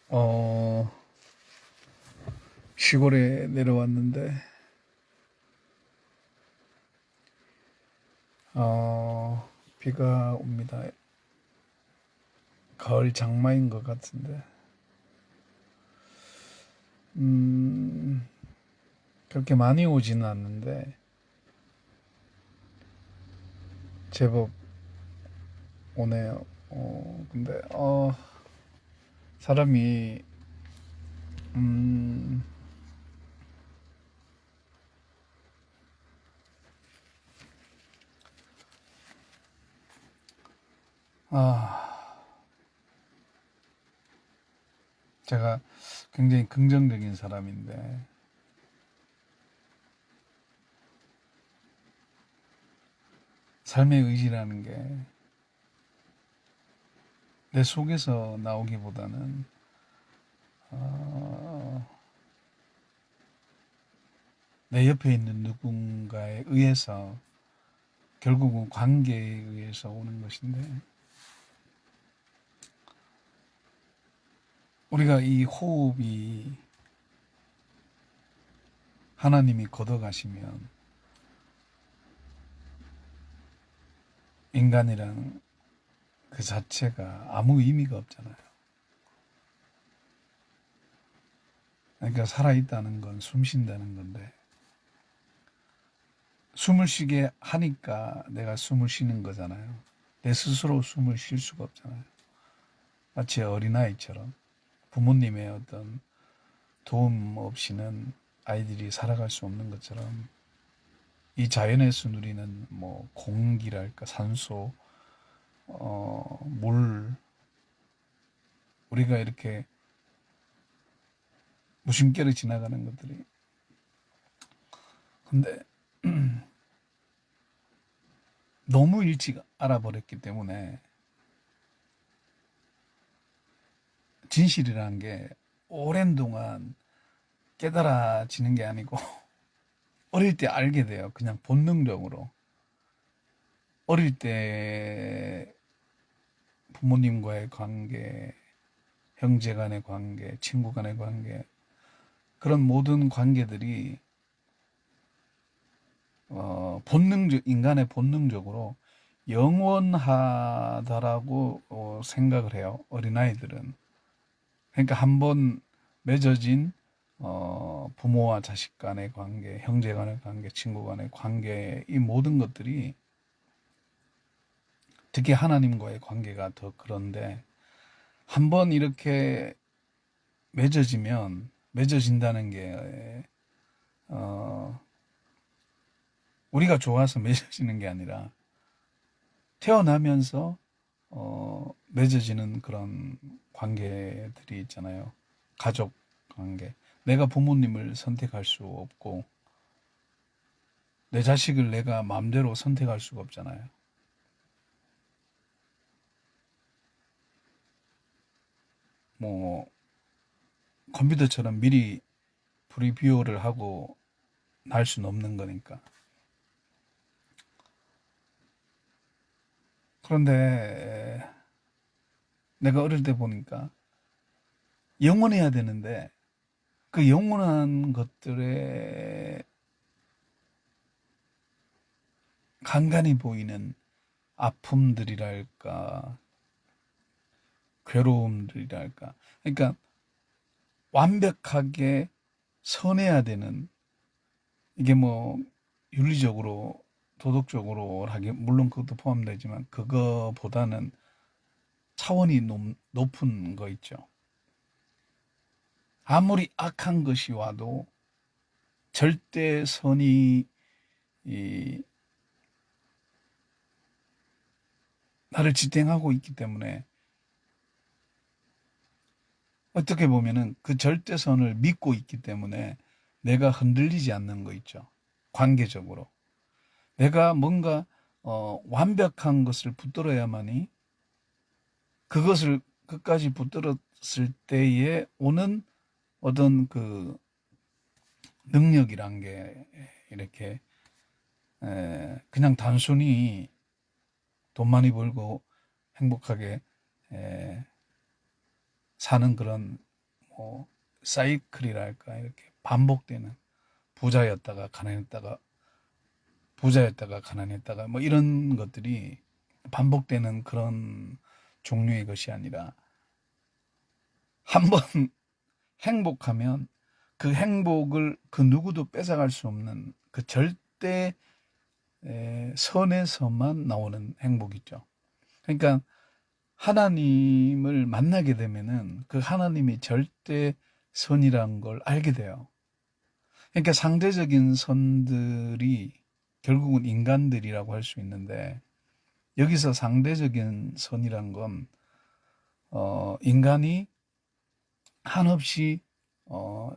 어, 시골에 내려왔는데, 비가 옵니다. 가을 장마인 것 같은데, 음, 그렇게 많이 오지는 않는데, 제법 오네요. 근데, 사람이, 음, 아, 제가 굉장히 긍정적인 사람인데, 삶의 의지라는 게 내 속에서 나오기보다는, 어, 내 옆에 있는 누군가에 의해서 결국은 관계에 의해서 오는 것인데 우리가 이 호흡이 하나님이 걷어가시면 인간이란 그 자체가 아무 의미가 없잖아요. 그러니까 살아있다는 건 숨 쉰다는 건데 숨을 쉬게 하니까 내가 숨을 쉬는 거잖아요. 내 스스로 숨을 쉴 수가 없잖아요. 마치 어린아이처럼 부모님의 어떤 도움 없이는 아이들이 살아갈 수 없는 것처럼 이 자연에서 누리는 뭐 공기랄까 산소, 물, 우리가 이렇게 무심결에 지나가는 것들이 근데 너무 일찍 알아버렸기 때문에 진실이라는 게 오랜 동안 깨달아지는 게 아니고 어릴 때 알게 돼요. 그냥 본능적으로. 어릴 때 부모님과의 관계, 형제 간의 관계, 친구 간의 관계, 그런 모든 관계들이 인간의 본능적으로 영원하다라고 생각을 해요. 어린아이들은. 그러니까 한번 맺어진 부모와 자식 간의 관계, 형제 간의 관계, 친구 간의 관계, 이 모든 것들이 특히 하나님과의 관계가 더 그런데 한번 이렇게 맺어진다는 게 어, 우리가 좋아서 맺어지는 게 아니라 태어나면서 맺어지는 그런 관계들이 있잖아요. 가족 관계. 내가 부모님을 선택할 수 없고 내 자식을 내가 마음대로 선택할 수가 없잖아요. 뭐 컴퓨터처럼 미리 프리뷰어를 하고 날 수는 없는 거니까. 그런데 내가 어릴 때 보니까 영원해야 되는데 그 영원한 것들에 간간히 보이는 아픔들이랄까 괴로움들이랄까 그러니까 완벽하게 선해야 되는 이게 뭐 윤리적으로 도덕적으로 하기 물론 그것도 포함되지만 그거보다는 차원이 높은 거 있죠. 아무리 악한 것이 와도 절대 선이 이 나를 지탱하고 있기 때문에 어떻게 보면은 그 절대선을 믿고 있기 때문에 내가 흔들리지 않는 거 있죠. 관계적으로. 내가 뭔가 완벽한 것을 붙들어야만이 그것을 끝까지 붙들었을 때에 오는 어떤 그 능력이란 게 이렇게 그냥 단순히 돈 많이 벌고 행복하게 에, 사는 그런 사이클이랄까, 이렇게 반복되는, 부자였다가 가난했다가 부자였다가 가난했다가 뭐 이런 것들이 반복되는 그런 종류의 것이 아니라, 한번 행복하면 그 행복을 그 누구도 뺏어갈 수 없는 그 절대 선에서만 나오는 행복이죠. 그러니까 하나님을 만나게 되면은 그 하나님이 절대 선이란 걸 알게 돼요. 그러니까 상대적인 선들이 결국은 인간들이라고 할 수 있는데, 여기서 상대적인 선이란 건 인간이 한없이 어,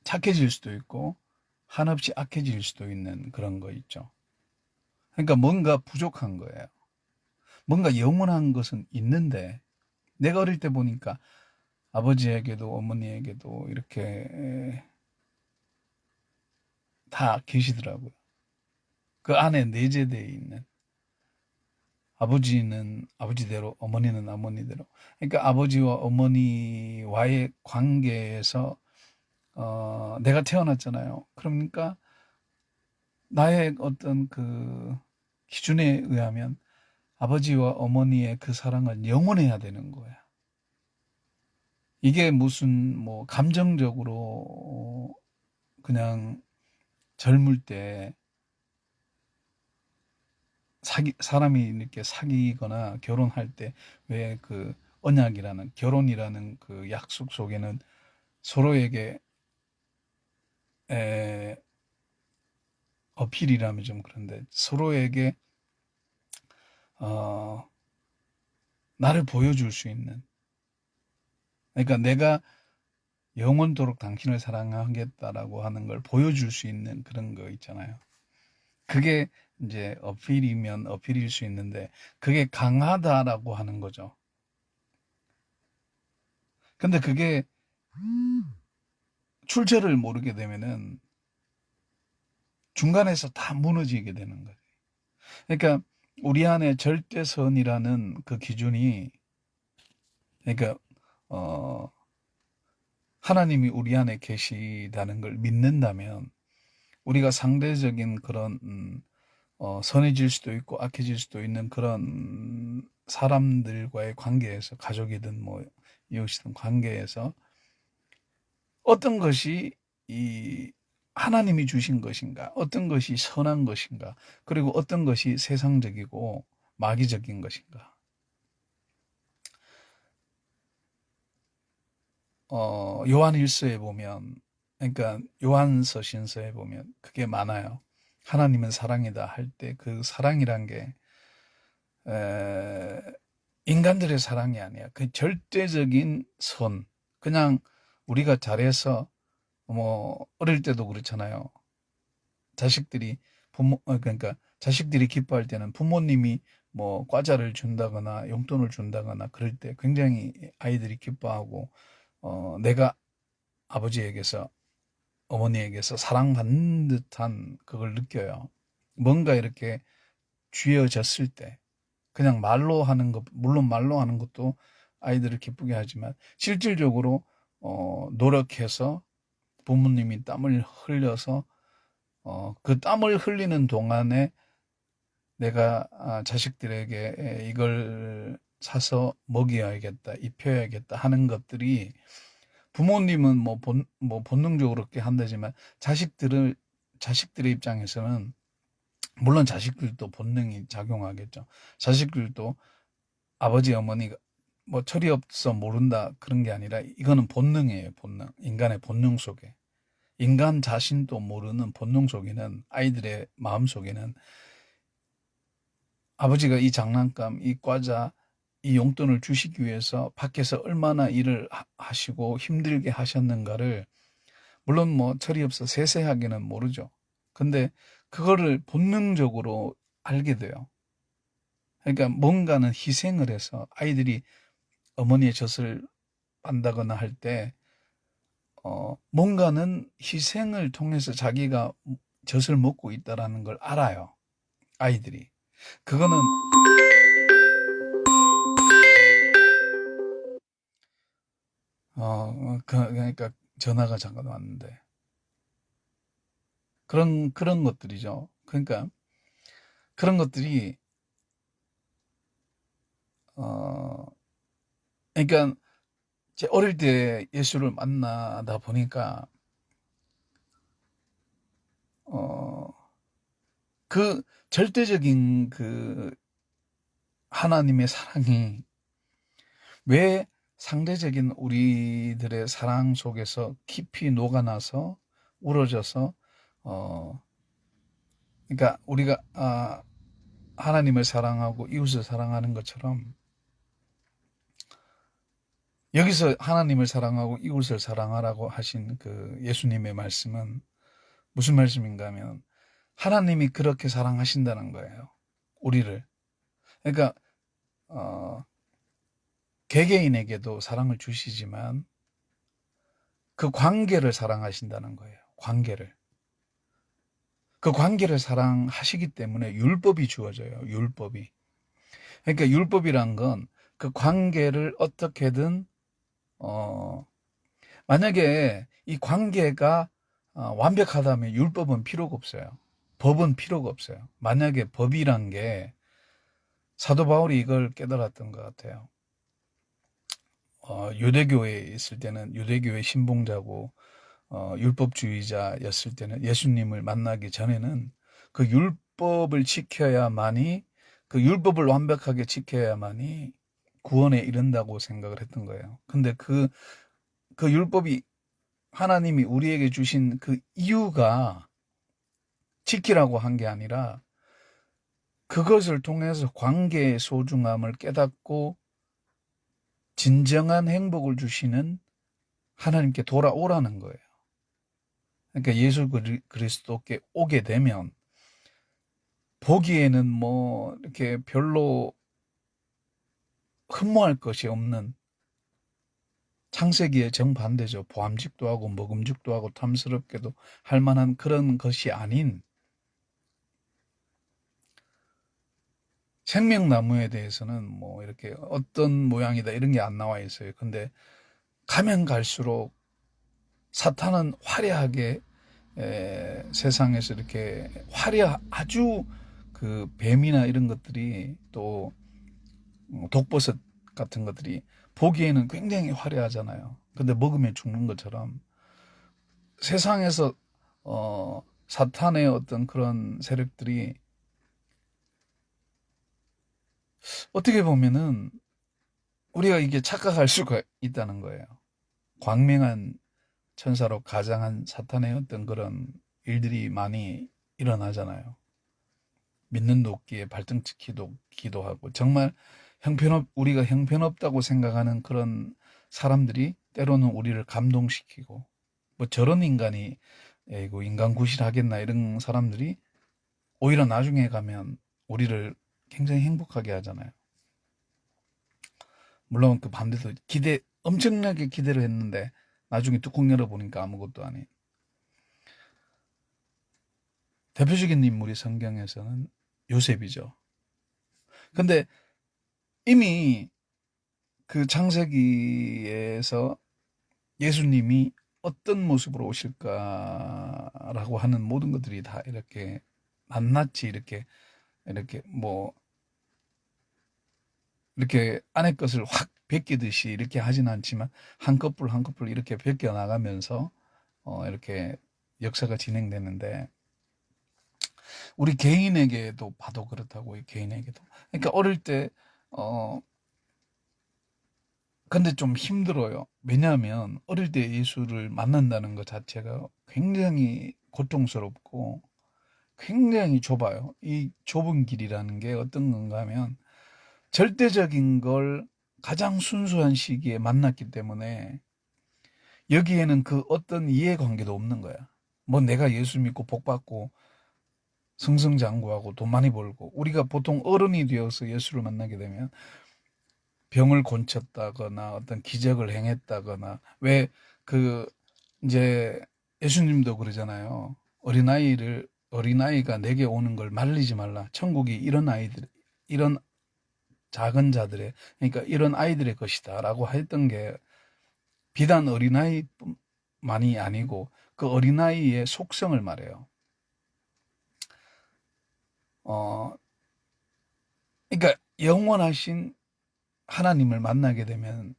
착해질 수도 있고 한없이 악해질 수도 있는 그런 거 있죠. 그러니까 뭔가 부족한 거예요. 뭔가 영원한 것은 있는데, 내가 어릴 때 보니까 아버지에게도 어머니에게도 이렇게 다 계시더라고요. 그 안에 내재되어 있는, 아버지는 아버지대로, 어머니는 어머니대로. 그러니까 아버지와 어머니와의 관계에서 내가 태어났잖아요. 그러니까 나의 어떤 그 기준에 의하면 아버지와 어머니의 그 사랑은 영원해야 되는 거야. 이게 무슨 뭐 감정적으로 그냥 젊을 때 사람이 이렇게 사귀거나 결혼할 때 왜 그 언약이라는, 결혼이라는 그 약속 속에는 서로에게 에, 어필이라면 좀 그런데, 서로에게 어, 나를 보여줄 수 있는, 그러니까 내가 영원토록 당신을 사랑하겠다라고 하는 걸 보여줄 수 있는 그런 거 있잖아요. 그게 이제 어필이면 어필일 수 있는데, 그게 강하다라고 하는 거죠. 근데 그게 출처를 모르게 되면은 중간에서 다 무너지게 되는 거예요. 그러니까 우리 안에 절대선이라는 그 기준이, 그러니까 어, 하나님이 우리 안에 계시다는 걸 믿는다면, 우리가 상대적인 그런 선해질 수도 있고 악해질 수도 있는 그런 사람들과의 관계에서, 가족이든 뭐 이웃이든 관계에서 어떤 것이 이 하나님이 주신 것인가, 어떤 것이 선한 것인가, 그리고 어떤 것이 세상적이고 마귀적인 것인가. 요한 일서에 보면, 그러니까 요한서 신서에 보면 그게 많아요. 하나님은 사랑이다 할 때 그 사랑이란 게 에, 인간들의 사랑이 아니야. 그 절대적인 선. 그냥 우리가 잘해서, 뭐 어릴 때도 그렇잖아요. 자식들이 그러니까 자식들이 기뻐할 때는 부모님이 뭐 과자를 준다거나 용돈을 준다거나 그럴 때 굉장히 아이들이 기뻐하고, 내가 아버지에게서 어머니에게서 사랑받는 듯한 그걸 느껴요. 뭔가 이렇게 쥐어졌을 때, 그냥 말로 하는 것, 물론 말로 하는 것도 아이들을 기쁘게 하지만 실질적으로 노력해서 부모님이 땀을 흘려서 그 땀을 흘리는 동안에 내가 자식들에게 이걸 사서 먹여야겠다, 입혀야겠다 하는 것들이, 부모님은 뭐 본능적으로 그렇게 한다지만 자식들의 입장에서는 물론 자식들도 본능이 작용하겠죠. 자식들도 아버지 어머니가 뭐 철이 없어 모른다 그런 게 아니라, 이거는 본능이에요. 본능. 인간의 본능 속에, 인간 자신도 모르는 본능 속에는, 아이들의 마음 속에는 아버지가 이 장난감, 이 과자, 이 용돈을 주시기 위해서 밖에서 얼마나 일을 하시고 힘들게 하셨는가를, 물론 뭐 철이 없어 세세하게는 모르죠. 근데 그거를 본능적으로 알게 돼요. 그러니까 뭔가는 희생을 해서 아이들이 어머니의 젖을 빤다거나 할 때, 뭔가는 희생을 통해서 자기가 젖을 먹고 있다라는 걸 알아요. 아이들이. 그거는 그러니까 전화가 잠깐 왔는데. 그런 것들이죠. 그러니까 그런 것들이, 어, 그러니까 제 어릴 때 예수를 만나다 보니까, 어, 그 절대적인 그 하나님의 사랑이 왜 상대적인 우리들의 사랑 속에서 깊이 녹아나서 우러져서, 어, 그러니까 우리가, 하나님을 사랑하고 이웃을 사랑하는 것처럼 여기서 하나님을 사랑하고 이웃을 사랑하라고 하신 그 예수님의 말씀은 무슨 말씀인가 하면 하나님이 그렇게 사랑하신다는 거예요. 우리를. 그러니까 어, 개개인에게도 사랑을 주시지만 그 관계를 사랑하신다는 거예요. 관계를. 그 관계를 사랑하시기 때문에 율법이 주어져요. 율법이. 그러니까 율법이란 건 그 관계를 어떻게든, 어, 만약에 이 관계가 완벽하다면 율법은 필요가 없어요. 법은 필요가 없어요. 만약에 법이란 게 사도 바울이 이걸 깨달았던 것 같아요. 유대교에 있을 때는 유대교의 신봉자고 율법주의자였을 때는 예수님을 만나기 전에는 그 율법을 지켜야만이 그 율법을 완벽하게 지켜야만이 구원에 이른다고 생각을 했던 거예요. 근데 그 율법이 하나님이 우리에게 주신 그 이유가 지키라고 한 게 아니라 그것을 통해서 관계의 소중함을 깨닫고 진정한 행복을 주시는 하나님께 돌아오라는 거예요. 그러니까 예수 그리스도께 오게 되면 보기에는 뭐 이렇게 별로 흠모할 것이 없는 창세기의 정반대죠. 보암직도 하고 먹음직도 하고 탐스럽게도 할 만한 그런 것이 아닌 생명나무에 대해서는 뭐 이렇게 어떤 모양이다 이런 게 안 나와 있어요. 근데 가면 갈수록 사탄은 화려하게 세상에서 이렇게 아주 그 뱀이나 이런 것들이 또 독버섯 같은 것들이 보기에는 굉장히 화려하잖아요. 근데 먹으면 죽는 것처럼 세상에서 사탄의 어떤 그런 세력들이 어떻게 보면은 우리가 이게 착각할 수가 있다는 거예요. 광명한 천사로 가장한 사탄의 어떤 그런 일들이 많이 일어나잖아요. 믿는 도끼에 발등치기도 기도하고 정말 우리가 형편없다고 생각하는 그런 사람들이 때로는 우리를 감동시키고 뭐 저런 인간이 이거 인간 구실하겠나 이런 사람들이 오히려 나중에 가면 우리를 굉장히 행복하게 하잖아요. 물론 그 반대도 엄청나게 기대를 했는데 나중에 뚜껑 열어보니까 아무것도 아닌. 대표적인 인물이 성경에서는 요셉이죠. 근데 이미 그 창세기에서 예수님이 어떤 모습으로 오실까라고 하는 모든 것들이 다 이렇게 낱낱이 이렇게 뭐 이렇게 안의 것을 확 베끼듯이 이렇게 하진 않지만 한 커플 한 커플 이렇게 베껴 나가면서 이렇게 역사가 진행되는데 우리 개인에게도 봐도 그렇다고 개인에게도 그러니까 어릴 때 어, 근데 좀 힘들어요. 왜냐하면 어릴 때 예수를 만난다는 것 자체가 굉장히 고통스럽고 굉장히 좁아요. 이 좁은 길이라는 게 어떤 건가 하면 절대적인 걸 가장 순수한 시기에 만났기 때문에 여기에는 그 어떤 이해관계도 없는 거야. 뭐 내가 예수 믿고 복 받고 승승장구하고 돈 많이 벌고 우리가 보통 어른이 되어서 예수를 만나게 되면 병을 고쳤다거나 어떤 기적을 행했다거나 왜 그 이제 예수님도 그러잖아요. 어린아이가 내게 오는 걸 말리지 말라. 천국이 이런 작은 자들의 그러니까 이런 아이들의 것이다라고 했던 게 비단 어린아이만이 아니고 그 어린아이의 속성을 말해요. 그러니까 영원하신 하나님을 만나게 되면,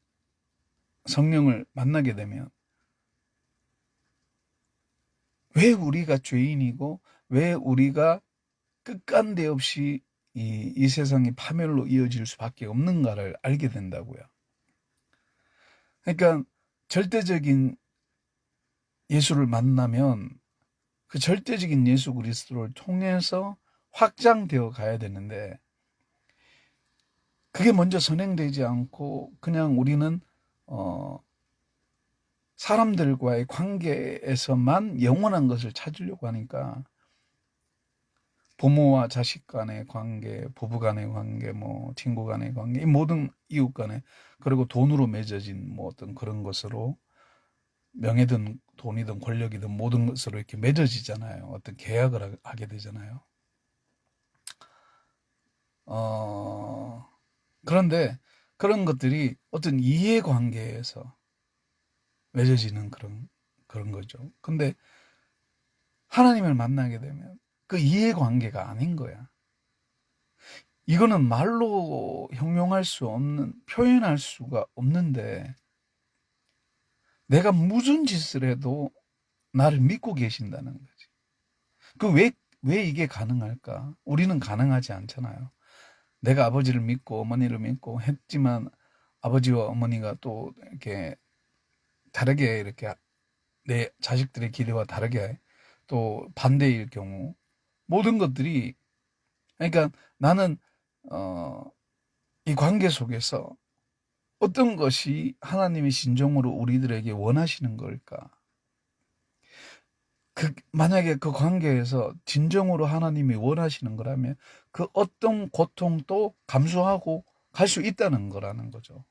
성령을 만나게 되면, 왜 우리가 죄인이고 왜 우리가 끝간데 없이 이 세상이 파멸로 이어질 수밖에 없는가를 알게 된다고요. 그러니까 절대적인 예수를 만나면 그 절대적인 예수 그리스도를 통해서 확장되어 가야 되는데, 그게 먼저 선행되지 않고 그냥 우리는 사람들과의 관계에서만 영원한 것을 찾으려고 하니까, 부모와 자식 간의 관계, 부부 간의 관계, 뭐 친구 간의 관계, 이 모든 이웃 간의, 그리고 돈으로 맺어진 뭐 어떤 그런 것으로, 명예든 돈이든 권력이든 모든 것으로 이렇게 맺어지잖아요. 어떤 계약을 하게 되잖아요. 그런데 그런 것들이 어떤 이해관계에서 맺어지는 그런 거죠. 근데 하나님을 만나게 되면 그 이해관계가 아닌 거야. 이거는 말로 형용할 수 없는, 표현할 수가 없는데, 내가 무슨 짓을 해도 나를 믿고 계신다는 거지. 왜 이게 가능할까? 우리는 가능하지 않잖아요. 내가 아버지를 믿고 어머니를 믿고 했지만 아버지와 어머니가 또 이렇게 다르게, 이렇게 내 자식들의 기대와 다르게 또 반대일 경우, 모든 것들이, 그러니까 나는 이 관계 속에서 어떤 것이 하나님의 신종으로 우리들에게 원하시는 걸까? 만약에 그 관계에서 진정으로 하나님이 원하시는 거라면 그 어떤 고통도 감수하고 갈 수 있다는 거라는 거죠.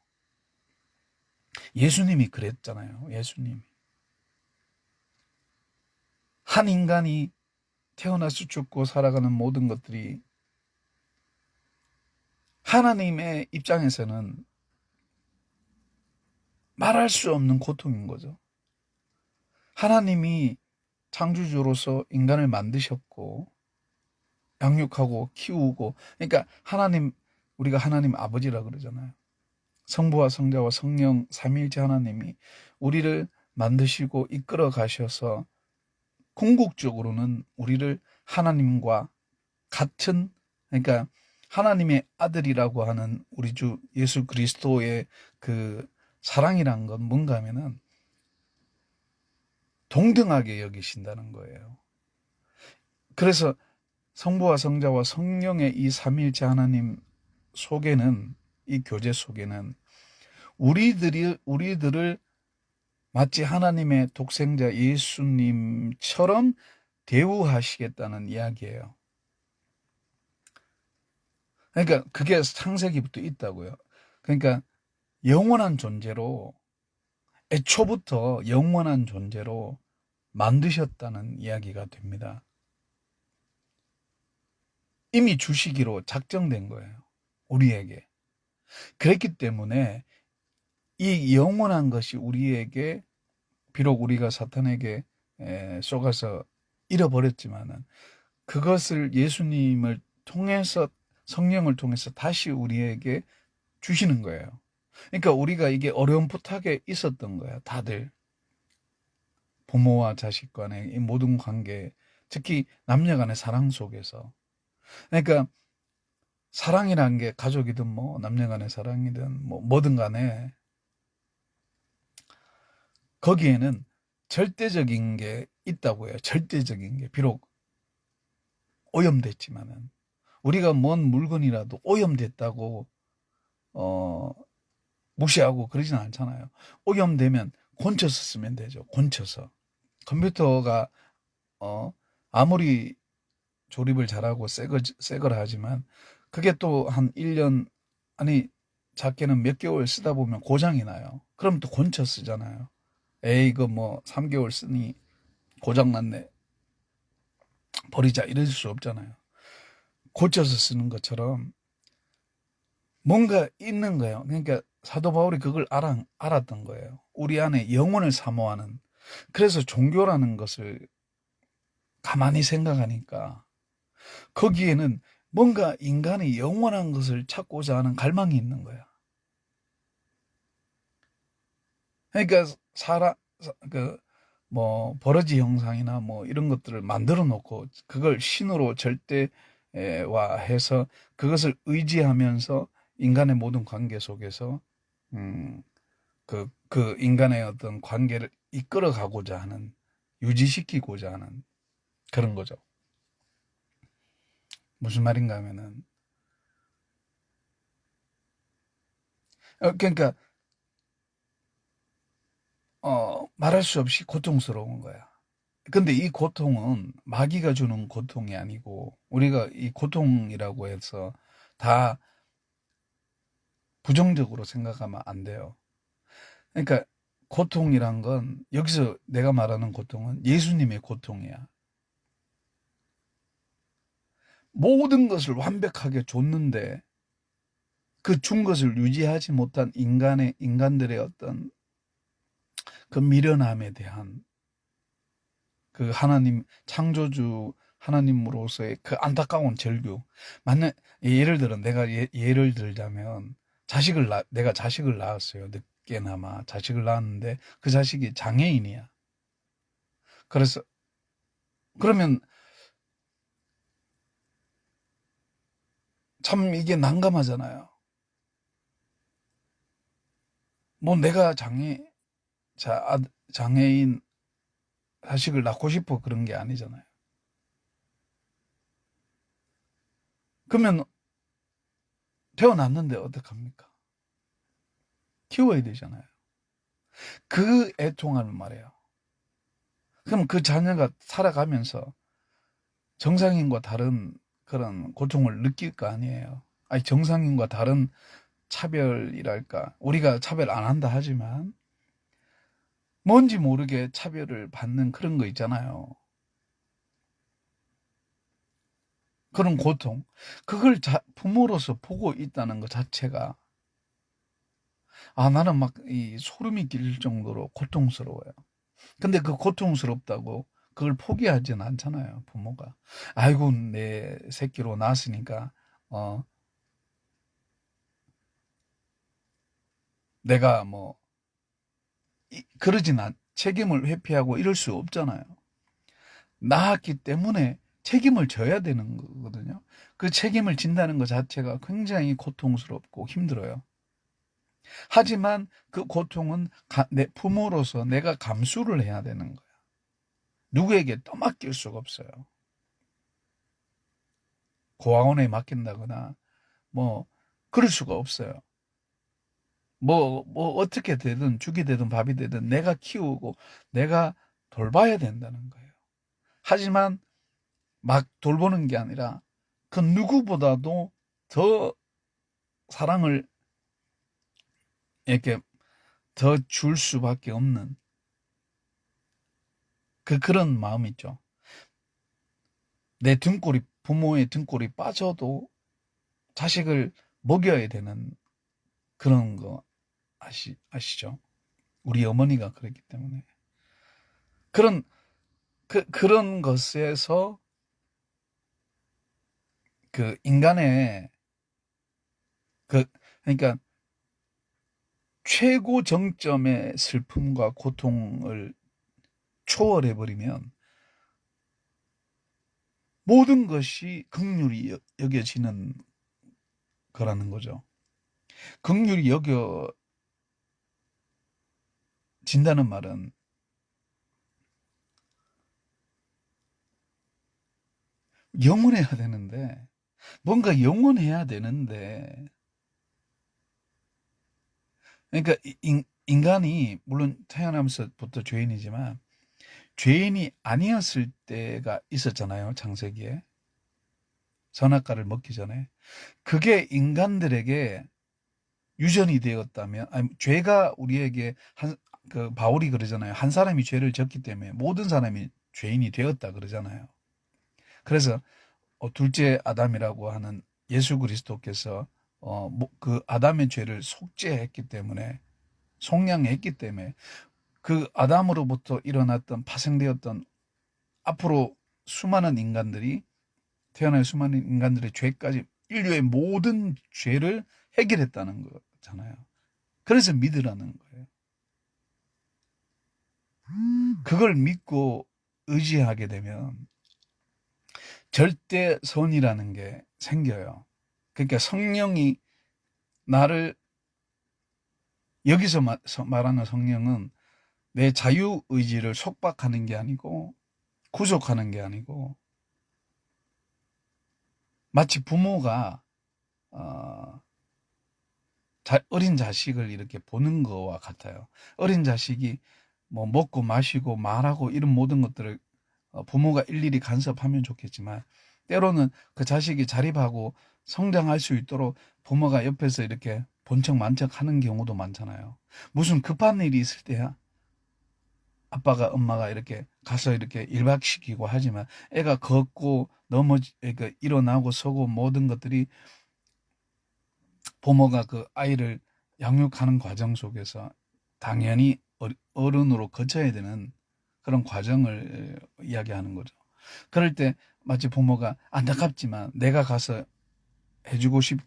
예수님이 그랬잖아요. 예수님이. 한 인간이 태어나서 죽고 살아가는 모든 것들이 하나님의 입장에서는 말할 수 없는 고통인 거죠. 하나님이 창조주로서 인간을 만드셨고 양육하고 키우고, 그러니까 우리가 하나님 아버지라 그러잖아요. 성부와 성자와 성령 삼위일체 하나님이 우리를 만드시고 이끌어 가셔서 궁극적으로는 우리를 하나님과 같은, 그러니까 하나님의 아들이라고 하는 우리 주 예수 그리스도의 그 사랑이란 건 뭔가 하면은 동등하게 여기신다는 거예요. 그래서 성부와 성자와 성령의 이 삼위일체 하나님 속에는, 이 교제 속에는 우리들을 마치 하나님의 독생자 예수님처럼 대우하시겠다는 이야기예요. 그러니까 그게 창세기부터 있다고요. 그러니까 영원한 존재로, 애초부터 영원한 존재로 만드셨다는 이야기가 됩니다. 이미 주시기로 작정된 거예요. 우리에게. 그랬기 때문에 이 영원한 것이 우리에게, 비록 우리가 사탄에게 속아서 잃어버렸지만은, 그것을 예수님을 통해서, 성령을 통해서 다시 우리에게 주시는 거예요. 그러니까 우리가 이게 어려움풋하게 있었던 거야. 다들 부모와 자식 간의 이 모든 관계, 특히 남녀 간의 사랑 속에서. 그러니까 사랑이라는 게 가족이든 뭐 남녀 간의 사랑이든 뭐든 간에, 거기에는 절대적인 게 있다고요. 절대적인 게. 비록 오염됐지만은, 우리가 뭔 물건이라도 오염됐다고 무시하고 그러진 않잖아요. 오염되면 고쳐서 쓰면 되죠. 고쳐서. 컴퓨터가 아무리 조립을 잘하고 새걸 하지만 그게 또 한 1년, 아니 작게는 몇 개월 쓰다 보면 고장이 나요. 그럼 또 고쳐 쓰잖아요. 에이, 이거 뭐 3개월 쓰니 고장 났네, 버리자, 이럴 수 없잖아요. 고쳐서 쓰는 것처럼 뭔가 있는 거예요. 그러니까 사도 바울이 그걸 알았던 거예요. 우리 안에 영혼을 사모하는. 그래서 종교라는 것을 가만히 생각하니까 거기에는 뭔가 인간이 영원한 것을 찾고자 하는 갈망이 있는 거야. 그러니까 버러지 형상이나 뭐 이런 것들을 만들어 놓고 그걸 신으로 절대화해서 그것을 의지하면서 인간의 모든 관계 속에서 음, 그 인간의 어떤 관계를 이끌어 가고자 하는, 유지시키고자 하는 그런 거죠. 무슨 말인가 하면은, 그러니까, 말할 수 없이 고통스러운 거야. 근데 이 고통은 마귀가 주는 고통이 아니고, 우리가 이 고통이라고 해서 다 부정적으로 생각하면 안 돼요. 그러니까, 고통이란 건, 여기서 내가 말하는 고통은 예수님의 고통이야. 모든 것을 완벽하게 줬는데, 그 준 것을 유지하지 못한 인간들의 어떤 그 미련함에 대한 그 하나님, 창조주 하나님으로서의 그 안타까운 절규. 만약, 예를 들어, 예를 들자면, 내가 자식을 낳았어요. 늦게나마 자식을 낳았는데, 그 자식이 장애인이야. 그래서, 그러면 참 이게 난감하잖아요. 뭐 내가 장애인 자식을 낳고 싶어 그런 게 아니잖아요. 그러면 태어났는데 어떡합니까? 키워야 되잖아요. 그 애통함을 말해요. 그럼 그 자녀가 살아가면서 정상인과 다른 그런 고통을 느낄 거 아니에요. 아니, 정상인과 다른 차별이랄까. 우리가 차별 안 한다 하지만 뭔지 모르게 차별을 받는 그런 거 있잖아요. 그런 고통. 그걸 부모로서 보고 있다는 것 자체가, 나는 막 이 소름이 끼칠 정도로 고통스러워요. 근데 그 고통스럽다고 그걸 포기하진 않잖아요, 부모가. 아이고, 내 새끼로 낳았으니까, 어, 내가 뭐, 책임을 회피하고 이럴 수 없잖아요. 낳았기 때문에 책임을 져야 되는 거거든요. 그 책임을 진다는 것 자체가 굉장히 고통스럽고 힘들어요. 하지만 그 고통은 내 부모로서 내가 감수를 해야 되는 거야. 누구에게 떠맡길 수가 없어요. 고아원에 맡긴다거나, 뭐, 그럴 수가 없어요. 어떻게 되든 죽이 되든 밥이 되든 내가 키우고 내가 돌봐야 된다는 거예요. 하지만 막 돌보는 게 아니라 그 누구보다도 더 사랑을 이렇게 더 줄 수밖에 없는 그런 마음 있죠. 부모의 등골이 빠져도 자식을 먹여야 되는 그런 거 아시죠? 우리 어머니가 그랬기 때문에. 그런, 그런 것에서 그 인간의 그, 그러니까 최고 정점의 슬픔과 고통을 초월해버리면 모든 것이 긍휼히 여겨지는 거라는 거죠. 긍휼히 여겨진다는 말은 영원해야 되는데, 뭔가 영원해야 되는데, 그러니까 인간이 물론 태어나면서부터 죄인이지만 죄인이 아니었을 때가 있었잖아요. 창세기에. 선악과를 먹기 전에. 그게 인간들에게 유전이 되었다면, 아니, 죄가 우리에게 바울이 그러잖아요. 한 사람이 죄를 졌기 때문에 모든 사람이 죄인이 되었다 그러잖아요. 그래서 둘째 아담이라고 하는 예수 그리스도께서 그 아담의 죄를 속죄했기 때문에, 속량했기 때문에 그 아담으로부터 일어났던 파생되었던 앞으로 수많은 인간들이 태어날 수많은 인간들의 죄까지 인류의 모든 죄를 해결했다는 거잖아요. 그래서 믿으라는 거예요. 그걸 믿고 의지하게 되면 절대 선이라는 게 생겨요. 그러니까 성령이 나를, 여기서 말하는 성령은 내 자유의지를 속박하는 게 아니고 구속하는 게 아니고, 마치 부모가 어린 자식을 이렇게 보는 거와 같아요. 어린 자식이 뭐 먹고 마시고 말하고 이런 모든 것들을 부모가 일일이 간섭하면 좋겠지만, 때로는 그 자식이 자립하고 성장할 수 있도록 부모가 옆에서 이렇게 본척 만척 하는 경우도 많잖아요. 무슨 급한 일이 있을 때야 아빠가 엄마가 이렇게 가서 이렇게 일박시키고 하지만, 애가 걷고 그러니까 일어나고 서고 모든 것들이 부모가 그 아이를 양육하는 과정 속에서 당연히 어른으로 거쳐야 되는 그런 과정을 이야기하는 거죠. 그럴 때 마치 부모가 안타깝지만 내가 가서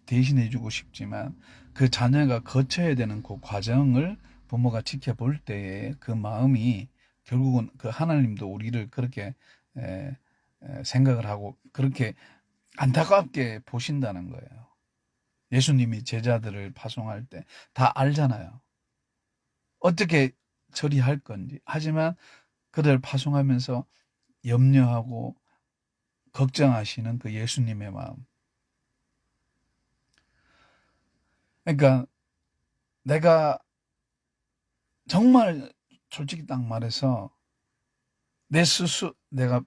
대신해주고 싶지만, 그 자녀가 거쳐야 되는 그 과정을 부모가 지켜볼 때의 그 마음이, 결국은 그 하나님도 우리를 그렇게 생각을 하고 그렇게 안타깝게 보신다는 거예요. 예수님이 제자들을 파송할 때 다 알잖아요. 어떻게 처리할 건지. 하지만 그들 파송하면서 염려하고 걱정하시는 그 예수님의 마음. 그러니까 내가 정말 솔직히 딱 말해서 내가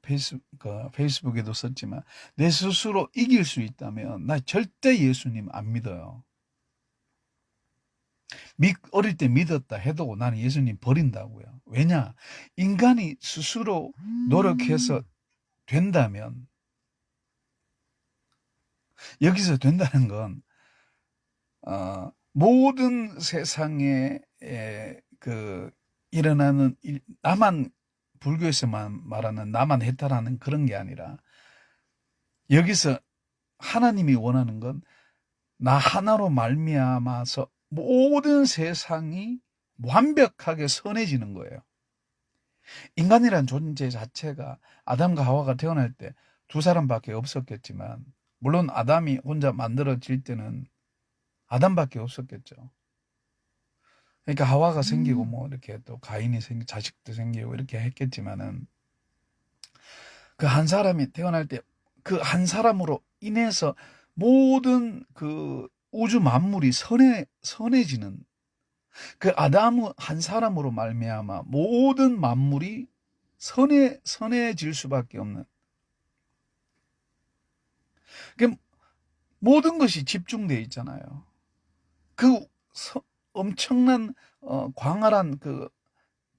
페이스북에도 썼지만, 내 스스로 이길 수 있다면 나 절대 예수님 안 믿어요. 어릴 때 믿었다 해도 나는 예수님 버린다고요. 왜냐? 인간이 스스로 노력해서 된다면, 여기서 된다는 건 모든 세상에 일어나는 나만, 불교에서만 말하는 나만 했다라는 그런 게 아니라, 여기서 하나님이 원하는 건 나 하나로 말미암아서 모든 세상이 완벽하게 선해지는 거예요. 인간이란 존재 자체가 아담과 하와가 태어날 때 두 사람밖에 없었겠지만, 물론 아담이 혼자 만들어질 때는 아담밖에 없었겠죠. 그러니까 하와가 생기고 뭐 이렇게 또 가인이 자식도 생기고 이렇게 했겠지만은, 그 한 사람이 태어날 때 그 한 사람으로 인해서 모든 그 우주 만물이 선해지는, 그 아담 한 사람으로 말미암아 모든 만물이 선해질 수밖에 없는, 그 모든 것이 집중되어 있잖아요. 그 엄청난 광활한 그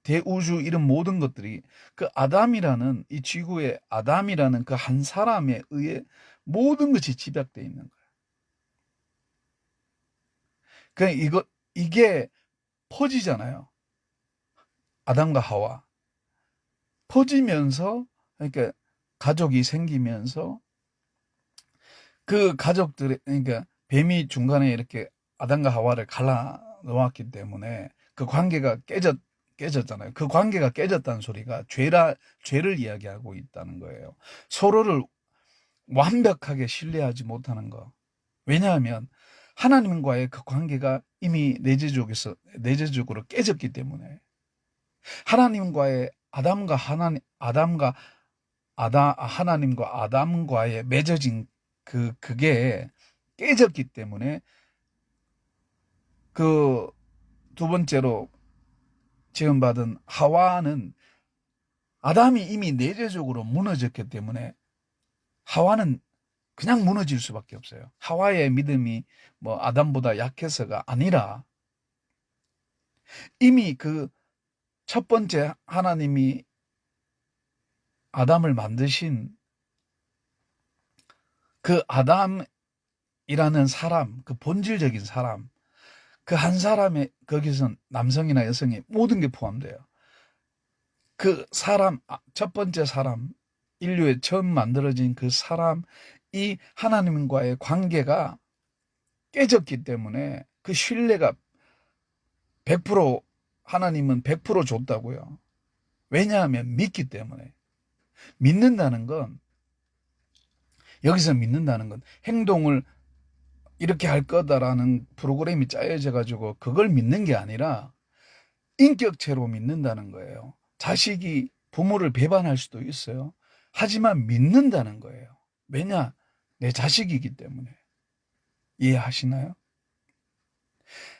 대우주 이런 모든 것들이 그 아담이라는, 이 지구의 아담이라는 그 한 사람에 의해 모든 것이 집약되어 있는 거예요. 그러니까 이게 퍼지잖아요. 아담과 하와 퍼지면서, 그러니까 가족이 생기면서 그 가족들의, 그러니까 뱀이 중간에 이렇게 아담과 하와를 갈라 놓았기 때문에 그 관계가 깨졌잖아요. 그 관계가 깨졌다는 소리가 죄를 이야기하고 있다는 거예요. 서로를 완벽하게 신뢰하지 못하는 거. 왜냐하면 하나님과의 그 관계가 이미 내재적으로 깨졌기 때문에, 하나님과의 하나님과 아담과의 맺어진 그게 깨졌기 때문에, 그 두 번째로 지음받은 하와는, 아담이 이미 내재적으로 무너졌기 때문에 하와는 그냥 무너질 수밖에 없어요. 하와의 믿음이 뭐 아담보다 약해서가 아니라, 이미 그 첫 번째 하나님이 아담을 만드신 그 아담, 사람, 그 본질적인 사람, 그 한 사람의, 거기선 남성이나 여성이 모든 게 포함돼요. 그 사람, 첫 번째 사람, 인류에 처음 만들어진 그 사람이 하나님과의 관계가 깨졌기 때문에 그 신뢰가 100% 하나님은 100% 줬다고요. 왜냐하면 믿기 때문에. 믿는다는 건, 여기서 믿는다는 건 행동을 이렇게 할 거다라는 프로그램이 짜여져 가지고 그걸 믿는 게 아니라 인격체로 믿는다는 거예요. 자식이 부모를 배반할 수도 있어요. 하지만 믿는다는 거예요. 왜냐? 내 자식이기 때문에. 이해하시나요?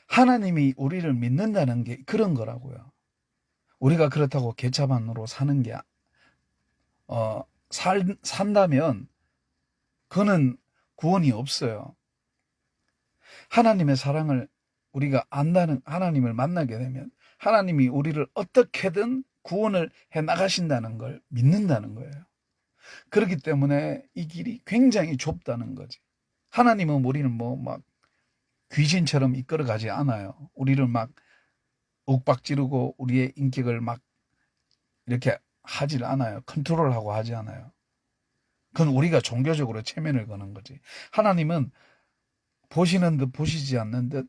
하나님이 우리를 믿는다는 게 그런 거라고요. 우리가 그렇다고 개차반으로 사는 게 산다면 그는 구원이 없어요. 하나님의 사랑을 우리가 안다는, 하나님을 만나게 되면 하나님이 우리를 어떻게든 구원을 해 나가신다는 걸 믿는다는 거예요. 그렇기 때문에 이 길이 굉장히 좁다는 거지. 하나님은 우리를 막 귀신처럼 이끌어 가지 않아요. 우리를 막 윽박지르고 우리의 인격을 막 이렇게 하질 않아요. 컨트롤하고 하지 않아요. 그건 우리가 종교적으로 체면을 거는 거지. 하나님은 보시는 듯 보시지 않는 듯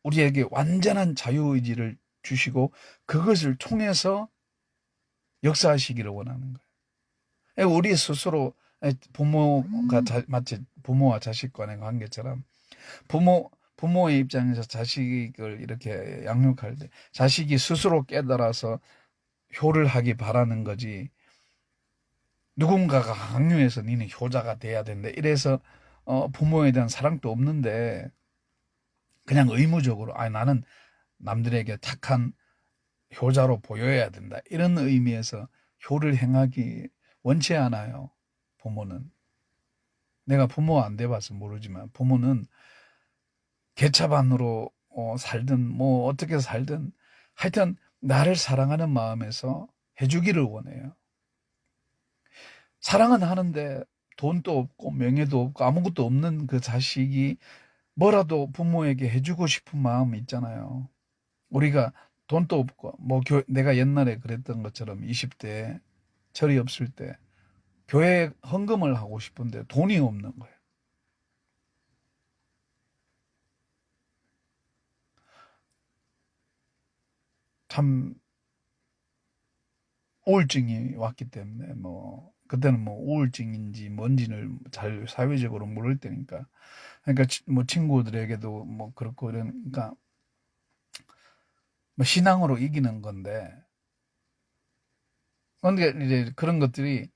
우리에게 완전한 자유의지를 주시고 그것을 통해서 역사하시기를 원하는 거예요. 우리 스스로 부모가 마치 부모와 자식 간의 관계처럼 부모의 입장에서 자식을 이렇게 양육할 때 자식이 스스로 깨달아서 효를 하기 바라는 거지, 누군가가 강요해서 니는 효자가 돼야 된다 이래서 부모에 대한 사랑도 없는데 그냥 의무적으로 나는 남들에게 착한 효자로 보여야 된다 이런 의미에서 효를 행하기 원치 않아요. 부모는, 내가 부모 안 돼봐서 모르지만 부모는 개차반으로 살든 뭐 어떻게 살든 하여튼 나를 사랑하는 마음에서 해주기를 원해요. 사랑은 하는데 돈도 없고 명예도 없고 아무것도 없는 그 자식이 뭐라도 부모에게 해주고 싶은 마음이 있잖아요. 우리가 돈도 없고 내가 옛날에 그랬던 것처럼 20대 철이 없을 때 교회 헌금을 하고 싶은데 돈이 없는 거예요. 참 우울증이 왔기 때문에 그때는 우울증인지 뭔지를 잘 사회적으로 모를 때니까, 그러니까 친구들에게도 그렇고 이러니까 신앙으로 이기는 건데, 그런데 이제 그런 것들이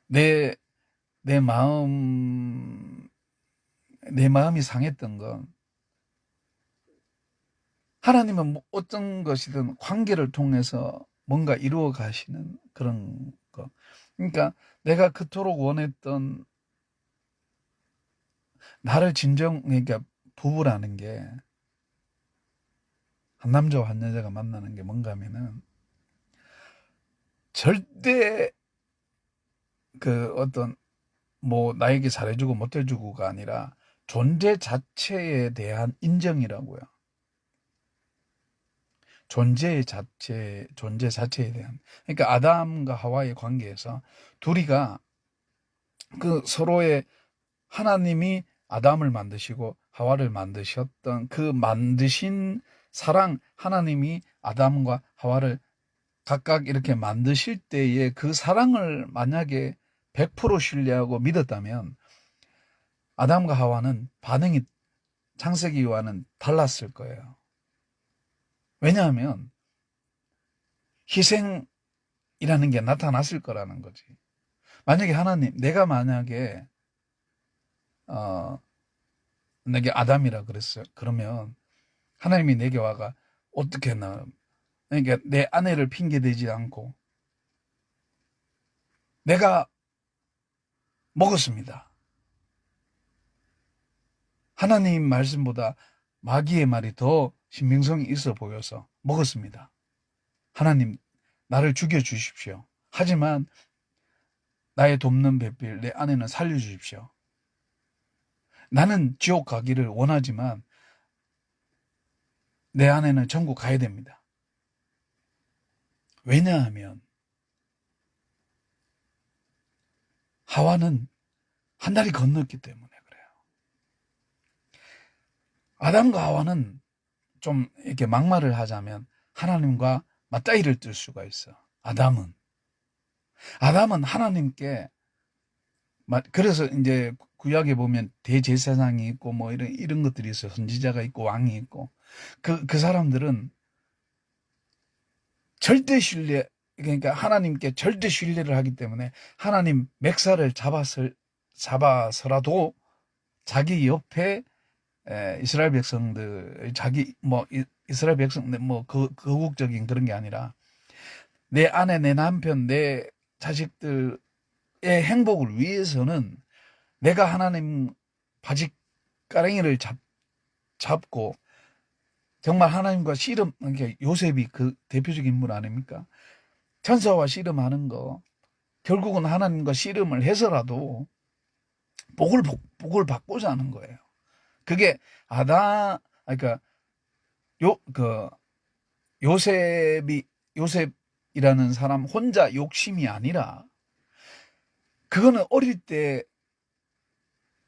내 내 마음이 상했던 건, 하나님은 어떤 것이든 관계를 통해서 뭔가 이루어 가시는 그런 거. 그러니까 내가 그토록 원했던 나를 그러니까 부부라는 게, 한 남자와 한 여자가 만나는 게 뭔가 하면은 절대 어떤 나에게 잘해주고 못해주고가 아니라 존재 자체에 대한 인정이라고요. 존재 자체에 대한. 그러니까 아담과 하와의 관계에서 둘이가 서로의, 하나님이 아담을 만드시고 하와를 만드셨던 그 만드신 사랑, 하나님이 아담과 하와를 각각 이렇게 만드실 때에 그 사랑을 만약에 100% 신뢰하고 믿었다면 아담과 하와는 반응이 창세기와는 달랐을 거예요. 왜냐하면 희생이라는 게 나타났을 거라는 거지. 만약에 내가 만약에 내게 아담이라 그랬어요. 그러면 하나님이 내게 와가 어떻게 했나? 그러니까 내 아내를 핑계대지 않고 내가 먹었습니다. 하나님 말씀보다 마귀의 말이 더 신빙성이 있어 보여서 먹었습니다. 하나님, 나를 죽여주십시오. 하지만 나의 돕는 배필 내 아내는 살려주십시오. 나는 지옥 가기를 원하지만 내 아내는 천국 가야 됩니다. 왜냐하면 하와는 한 달이 건넜기 때문에 그래요. 아담과 하와는 좀 이렇게 막말을 하자면 하나님과 맞다이를 뜰 수가 있어. 아담은 하나님께 그래서 이제 구약에 보면 대제사장이 있고 뭐 이런 것들이 있어요. 선지자가 있고 왕이 있고 그 사람들은 절대 신뢰, 그러니까 하나님께 절대 신뢰를 하기 때문에 하나님 맥살을 잡아서라도 자기 옆에 이스라엘 백성들, 자기 뭐 이스라엘 백성들 뭐 거국적인 그런 게 아니라 내 아내, 내 남편, 내 자식들의 행복을 위해서는 내가 하나님 바짓가랑이를 잡고 정말 하나님과 씨름, 그러니까 요셉이 그 대표적인 인물 아닙니까? 천사와 씨름하는 거, 결국은 하나님과 씨름을 해서라도 복을 받고자 하는 거예요. 그게 그러니까 요셉이라는 사람 혼자 욕심이 아니라 그거는 어릴 때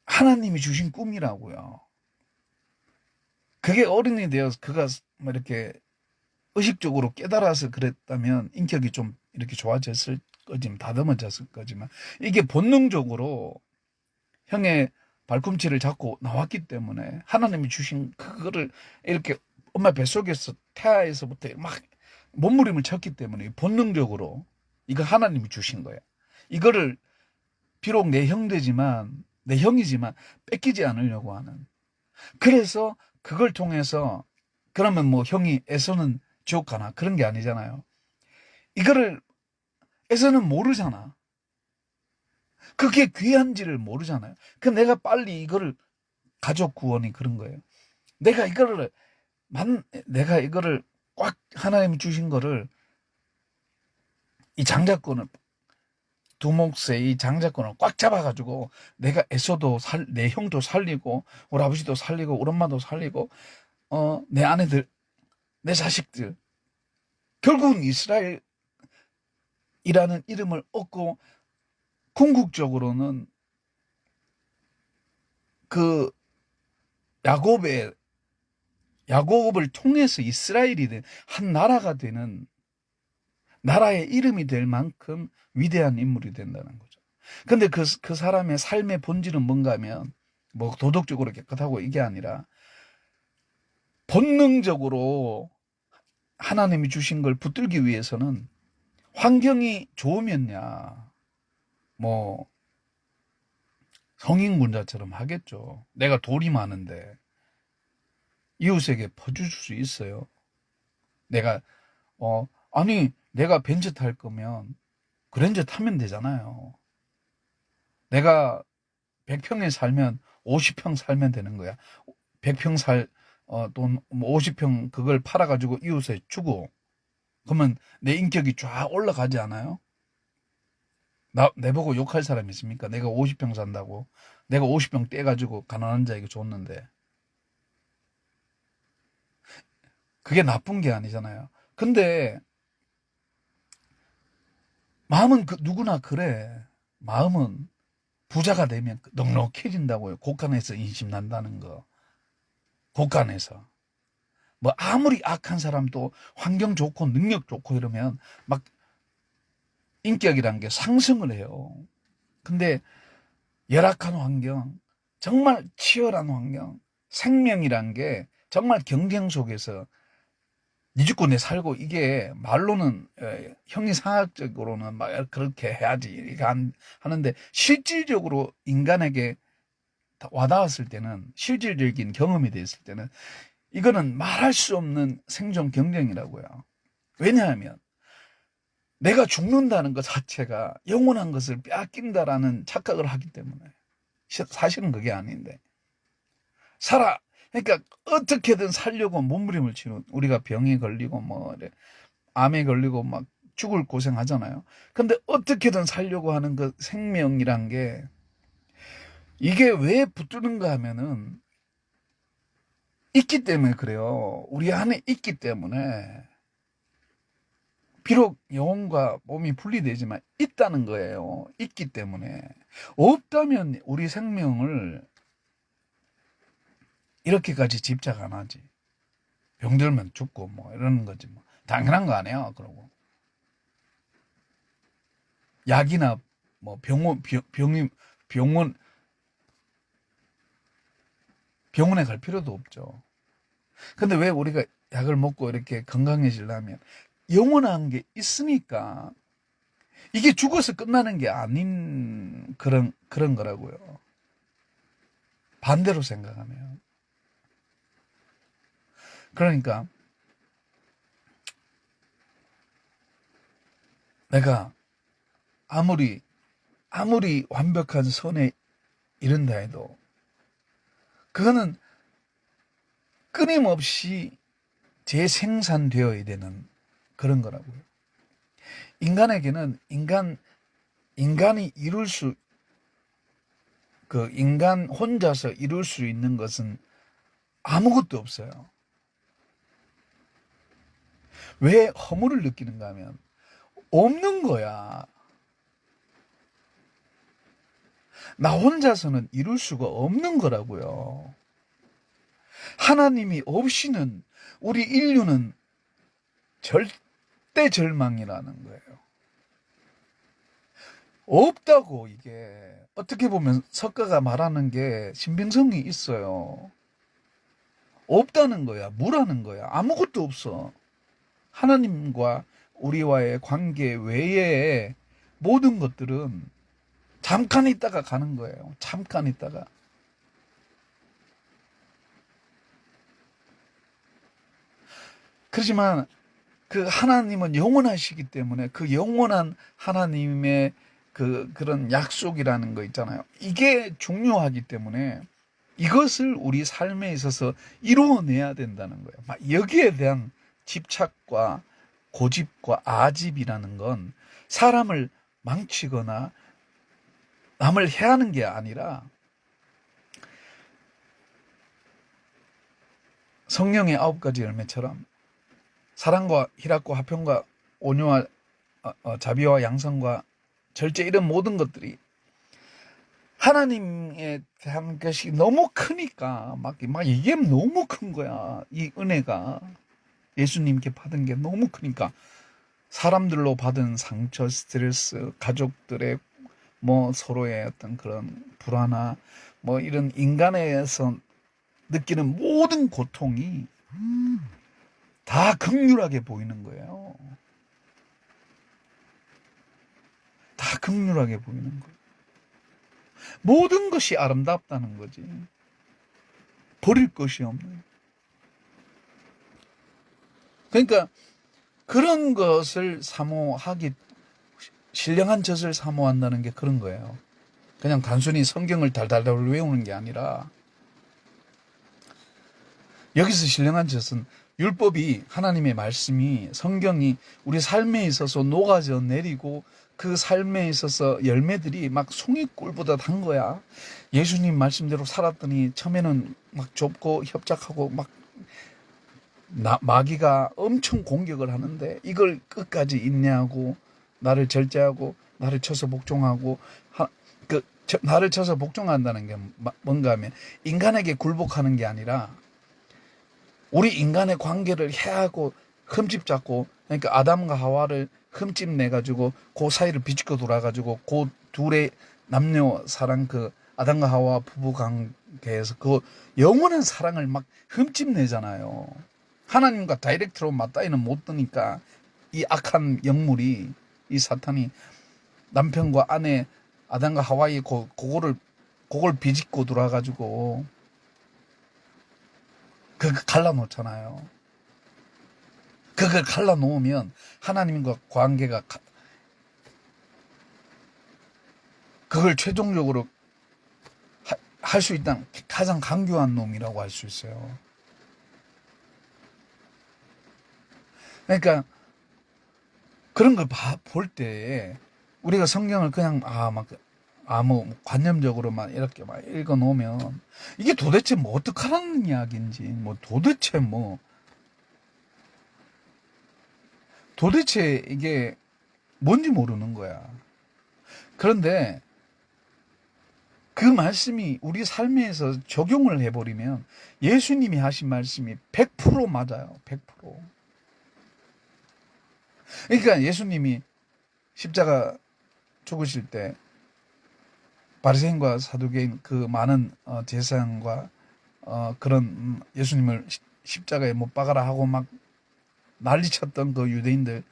하나님이 주신 꿈이라고요. 그게 어른이 되어서 그가 뭐 이렇게 의식적으로 깨달아서 그랬다면 인격이 좀 이렇게 좋아졌을 거지만, 다듬어졌을 거지만, 이게 본능적으로 형의 발꿈치를 잡고 나왔기 때문에 하나님이 주신 그거를 이렇게 엄마 뱃속에서 태아에서부터 막 몸부림을 쳤기 때문에 본능적으로 이거 하나님이 주신 거야. 이거를 비록 내 형이지만 뺏기지 않으려고 하는. 그래서 그걸 통해서 그러면 뭐 형이 에서는 지옥 가나 그런 게 아니잖아요. 이거를 에서는 모르잖아. 그게 귀한지를 모르잖아요. 그 내가 빨리 이거를 가족 구원이 그런 거예요. 내가 이거를 꽉 하나님이 주신 거를 이 장자권을 두목새 이 장자권을 꽉 잡아가지고 내가 애써도 내 형도 살리고 우리 아버지도 살리고 우리 엄마도 살리고 내 아내들 내 자식들 결국은 이스라엘이라는 이름을 얻고 궁극적으로는 그 야곱을 통해서 이스라엘이 된 한 나라가 되는 나라의 이름이 될 만큼 위대한 인물이 된다는 거죠. 근데 그 사람의 삶의 본질은 뭔가 하면 뭐 도덕적으로 깨끗하고 이게 아니라 본능적으로 하나님이 주신 걸 붙들기 위해서는 환경이 좋으면야 뭐 성인군자처럼 하겠죠. 내가 돌이 많은데 이웃에게 퍼줄 수 있어요. 내가 내가 벤츠 탈 거면 그랜저 타면 되잖아요. 내가 100평에 살면 50평 살면 되는 거야. 100평 돈 50평 그걸 팔아가지고 이웃에 주고 그러면 내 인격이 쫙 올라가지 않아요? 내보고 욕할 사람 있습니까? 내가 50평 산다고. 내가 50평 떼가지고 가난한 자에게 줬는데. 그게 나쁜 게 아니잖아요. 근데 마음은 누구나 그래. 마음은 부자가 되면 넉넉해진다고요. 곳간에서 인심 난다는 거. 곳간에서. 뭐 아무리 악한 사람도 환경 좋고 능력 좋고 이러면 막 인격이란 게 상승을 해요. 근데 열악한 환경, 정말 치열한 환경, 생명이란 게 정말 경쟁 속에서 니 죽고 내 살고 이게 말로는 형이상학적으로는 막 그렇게 해야지 이렇게 하는데 실질적으로 인간에게 와닿았을 때는 실질적인 경험이 됐을 때는 이거는 말할 수 없는 생존 경쟁이라고요. 왜냐하면 내가 죽는다는 것 자체가 영원한 것을 빼앗긴다라는 착각을 하기 때문에 사실은 그게 아닌데 그러니까 어떻게든 살려고 몸부림을 치는 우리가 병에 걸리고 뭐 암에 걸리고 막 죽을 고생하잖아요. 근데 어떻게든 살려고 하는 그 생명이란 게 이게 왜 붙드는가 하면은 있기 때문에 그래요. 우리 안에 있기 때문에. 비록 영혼과 몸이 분리되지만 있다는 거예요. 있기 때문에. 없다면 우리 생명을 이렇게까지 집착 안 하지. 병들면 죽고 뭐 이러는 거지 뭐. 당연한 거 아니야. 그러고 약이나 뭐 병원 병원에 갈 필요도 없죠. 근데 왜 우리가 약을 먹고 이렇게 건강해지려면 영원한 게 있으니까 이게 죽어서 끝나는 게 아닌 그런 거라고요. 반대로 생각하면. 그러니까 내가 아무리 완벽한 선에 이른다 해도 그거는 끊임없이 재생산되어야 되는 그런 거라고요. 인간에게는 인간이 인간 혼자서 이룰 수 있는 것은 아무것도 없어요. 왜 허물을 느끼는가 하면 없는 거야. 나 혼자서는 이룰 수가 없는 거라고요. 하나님이 없이는 우리 인류는 절대 절망이라는 거예요. 없다고. 이게 어떻게 보면 석가가 말하는 게 신빙성이 있어요. 없다는 거야. 무라는 거야. 아무것도 없어. 하나님과 우리와의 관계 외에 모든 것들은 잠깐 있다가 가는 거예요. 잠깐 있다가. 그렇지만 그 하나님은 영원하시기 때문에 그 영원한 하나님의 그런 약속이라는 거 있잖아요. 이게 중요하기 때문에 이것을 우리 삶에 있어서 이루어내야 된다는 거예요. 막 여기에 대한 집착과 고집과 아집이라는 건 사람을 망치거나 남을 해하는 게 아니라 성령의 9가지 열매처럼 사랑과 희락과 화평과 온유와 자비와 양성과 절제, 이런 모든 것들이 하나님에 대한 것이 너무 크니까 막 이게 너무 큰 거야. 이 은혜가 예수님께 받은 게 너무 크니까 사람들로 받은 상처, 스트레스, 가족들의 뭐 서로의 어떤 그런 불안함, 뭐 이런 인간에서 느끼는 모든 고통이 다 극률하게 보이는 거예요. 다 극률하게 보이는 거예요. 모든 것이 아름답다는 거지. 버릴 것이 없는. 그러니까 그런 것을 신령한 젖을 사모한다는 게 그런 거예요. 그냥 단순히 성경을 달달달 외우는 게 아니라, 여기서 신령한 젖은 율법이, 하나님의 말씀이, 성경이 우리 삶에 있어서 녹아져 내리고 그 삶에 있어서 열매들이 막 송이꿀보다 단 거야. 예수님 말씀대로 살았더니 처음에는 막 좁고 협착하고 막 마귀가 엄청 공격을 하는데 이걸 끝까지 인내하고 나를 절제하고 나를 쳐서 복종하고 나를 쳐서 복종한다는 게 뭔가 하면 인간에게 굴복하는 게 아니라 우리 인간의 관계를 해하고 흠집 잡고, 그러니까 아담과 하와를 흠집 내가지고 그 사이를 비집고 돌아가지고 그 둘의 남녀 사랑, 그 아담과 하와 부부 관계에서 그 영원한 사랑을 막 흠집 내잖아요. 하나님과 다이렉트로 맞닿이는 못 드니까 이 악한 영물이, 이 사탄이 남편과 아내 아담과 하와의 그걸 비집고 돌아가지고 그걸 갈라놓잖아요. 그걸 갈라놓으면 하나님과 관계가 그걸 최종적으로 할 수 있다는 가장 강교한 놈이라고 할 수 있어요. 그러니까 그런 걸 볼 때 우리가 성경을 그냥 막 아무 관념적으로만 이렇게 막 읽어 놓으면 이게 도대체 뭐 어떡하라는 이야기인지 도대체 이게 뭔지 모르는 거야. 그런데 그 말씀이 우리 삶에서 적용을 해버리면 예수님이 하신 말씀이 100% 맞아요. 100%. 그러니까 예수님이 십자가 죽으실 때 바리새인과 사두개인 그 많은 제사장과 그런 예수님을 십자가에 못 박아라 하고 막 난리쳤던 그 유대인들,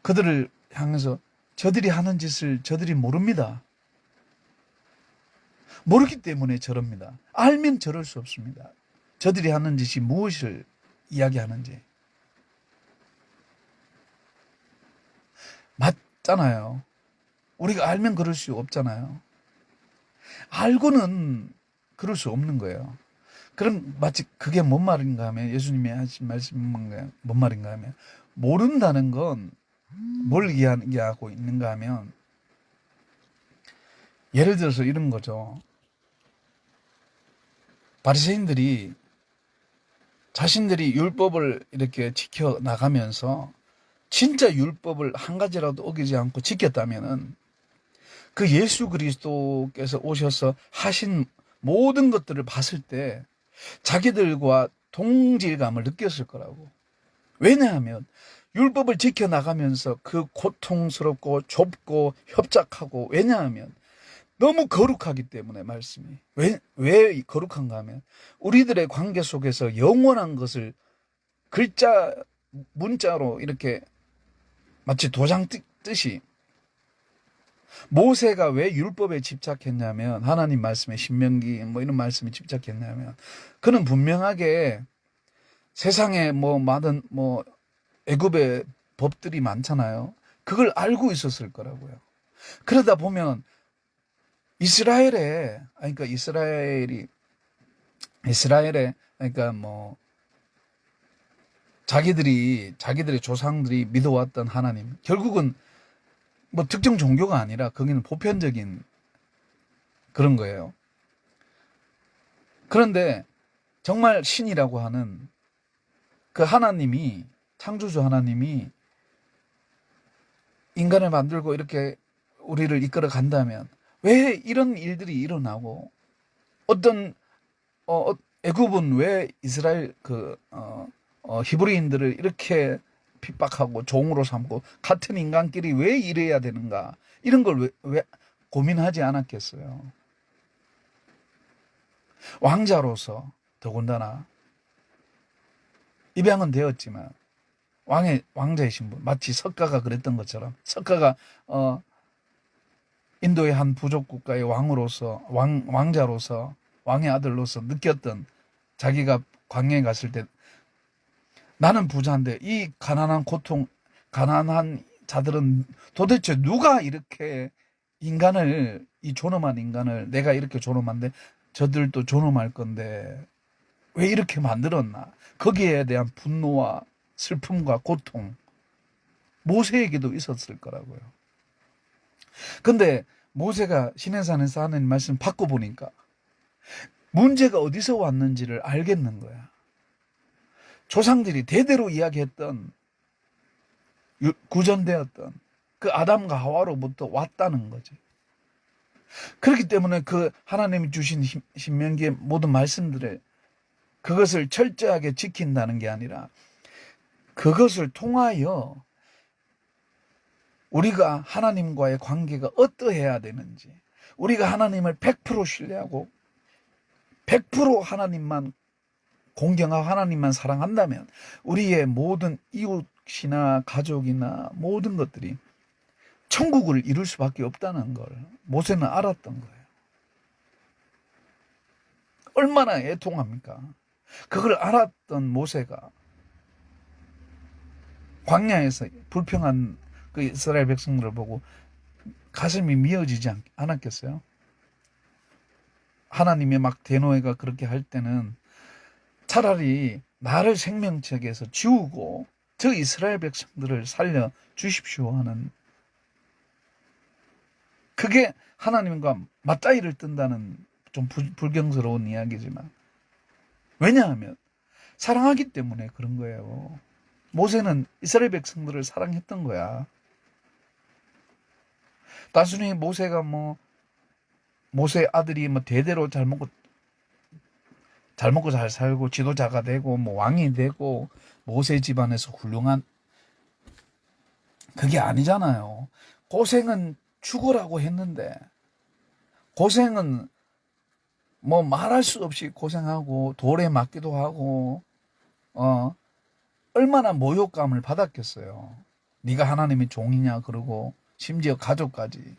그들을 향해서 저들이 하는 짓을 저들이 모릅니다. 모르기 때문에 저럽니다. 알면 저럴 수 없습니다. 저들이 하는 짓이 무엇을 이야기하는지. 맞잖아요. 우리가 알면 그럴 수 없잖아요. 알고는 그럴 수 없는 거예요. 그럼 마치 그게 뭔 말인가 하면, 예수님이 하신 말씀이 뭔 말인가 하면, 모른다는 건 뭘 이야기하고 있는가 하면, 예를 들어서 이런 거죠. 바리새인들이 자신들이 율법을 이렇게 지켜 나가면서 진짜 율법을 한 가지라도 어기지 않고 지켰다면은 그 예수 그리스도께서 오셔서 하신 모든 것들을 봤을 때 자기들과 동질감을 느꼈을 거라고. 왜냐하면 율법을 지켜나가면서 그 고통스럽고 좁고 협착하고, 왜냐하면 너무 거룩하기 때문에. 말씀이 왜 거룩한가 하면 우리들의 관계 속에서 영원한 것을 글자 문자로 이렇게 마치 도장 뜨듯이, 모세가 왜 율법에 집착했냐면, 하나님 말씀에 신명기 뭐 이런 말씀에 집착했냐면, 그는 분명하게 세상에 많은 애굽의 법들이 많잖아요. 그걸 알고 있었을 거라고요. 그러다 보면 이스라엘에 그러니까 자기들의 조상들이 믿어왔던 하나님, 결국은 특정 종교가 아니라 거기는 보편적인 그런 거예요. 그런데 정말 신이라고 하는 그 하나님이, 창조주 하나님이 인간을 만들고 이렇게 우리를 이끌어 간다면 왜 이런 일들이 일어나고, 애굽은 왜 이스라엘 히브리인들을 이렇게 핍박하고 종으로 삼고 같은 인간끼리 왜 이래야 되는가, 이런 걸 왜 고민하지 않았겠어요. 왕자로서 더군다나 입양은 되었지만 왕자의 신분, 마치 석가가 그랬던 것처럼, 석가가 인도의 한 부족 국가의 왕으로서, 왕자로서, 왕의 아들로서 느꼈던, 자기가 광야에 갔을 때 나는 부자인데 이 가난한 자들은 도대체 누가 이렇게 이 존엄한 인간을, 내가 이렇게 존엄한데 저들도 존엄할 건데 왜 이렇게 만들었나. 거기에 대한 분노와 슬픔과 고통, 모세에게도 있었을 거라고요. 근데 모세가 시내산에서 하는 말씀 받고 보니까 문제가 어디서 왔는지를 알겠는 거야. 조상들이 대대로 이야기했던, 구전되었던 그 아담과 하와로부터 왔다는 거지. 그렇기 때문에 그 하나님이 주신 신명기의 모든 말씀들을, 그것을 철저하게 지킨다는 게 아니라 그것을 통하여 우리가 하나님과의 관계가 어떠해야 되는지, 우리가 하나님을 100% 신뢰하고 100% 하나님만 공경하고 하나님만 사랑한다면 우리의 모든 이웃이나 가족이나 모든 것들이 천국을 이룰 수밖에 없다는 걸 모세는 알았던 거예요. 얼마나 애통합니까? 그걸 알았던 모세가 광야에서 불평한 그 이스라엘 백성들을 보고 가슴이 미어지지 않았겠어요? 하나님의 막 대노해가 그렇게 할 때는 차라리 나를 생명책에서 지우고 저 이스라엘 백성들을 살려 주십시오 하는, 그게 하나님과 맞다이를 뜬다는 좀 불경스러운 이야기지만, 왜냐하면 사랑하기 때문에 그런 거예요. 모세는 이스라엘 백성들을 사랑했던 거야. 단순히 모세가 모세 아들이 대대로 잘 먹고 잘 살고 지도자가 되고 왕이 되고 모세 집안에서 훌륭한, 그게 아니잖아요. 고생은 죽으라고 했는데, 고생은 말할 수 없이 고생하고 돌에 맞기도 하고 얼마나 모욕감을 받았겠어요. 네가 하나님의 종이냐 그러고, 심지어 가족까지.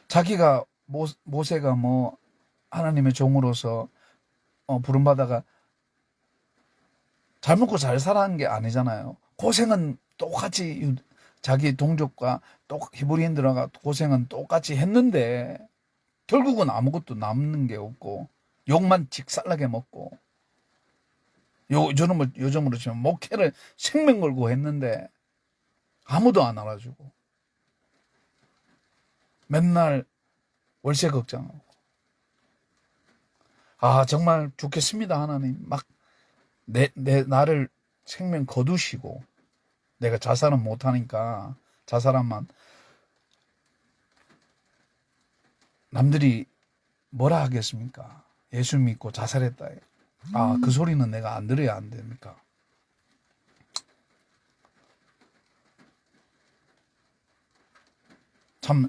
자기가 모세가 하나님의 종으로서 부름받아가 잘 먹고 잘 살아는 게 아니잖아요. 고생은 똑같이 자기 동족과 히브리인들과 고생은 똑같이 했는데 결국은 아무것도 남는 게 없고 욕만 직살나게 먹고, 요즘으로 치면 목회를 생명 걸고 했는데 아무도 안 알아주고 맨날 월세 걱정하고, 정말 죽겠습니다 하나님, 막 나를 생명 거두시고, 내가 자살은 못하니까 자살하면 남들이 뭐라 하겠습니까? 예수 믿고 자살했다. 그 소리는 내가 안 들어야 안 됩니까? 참,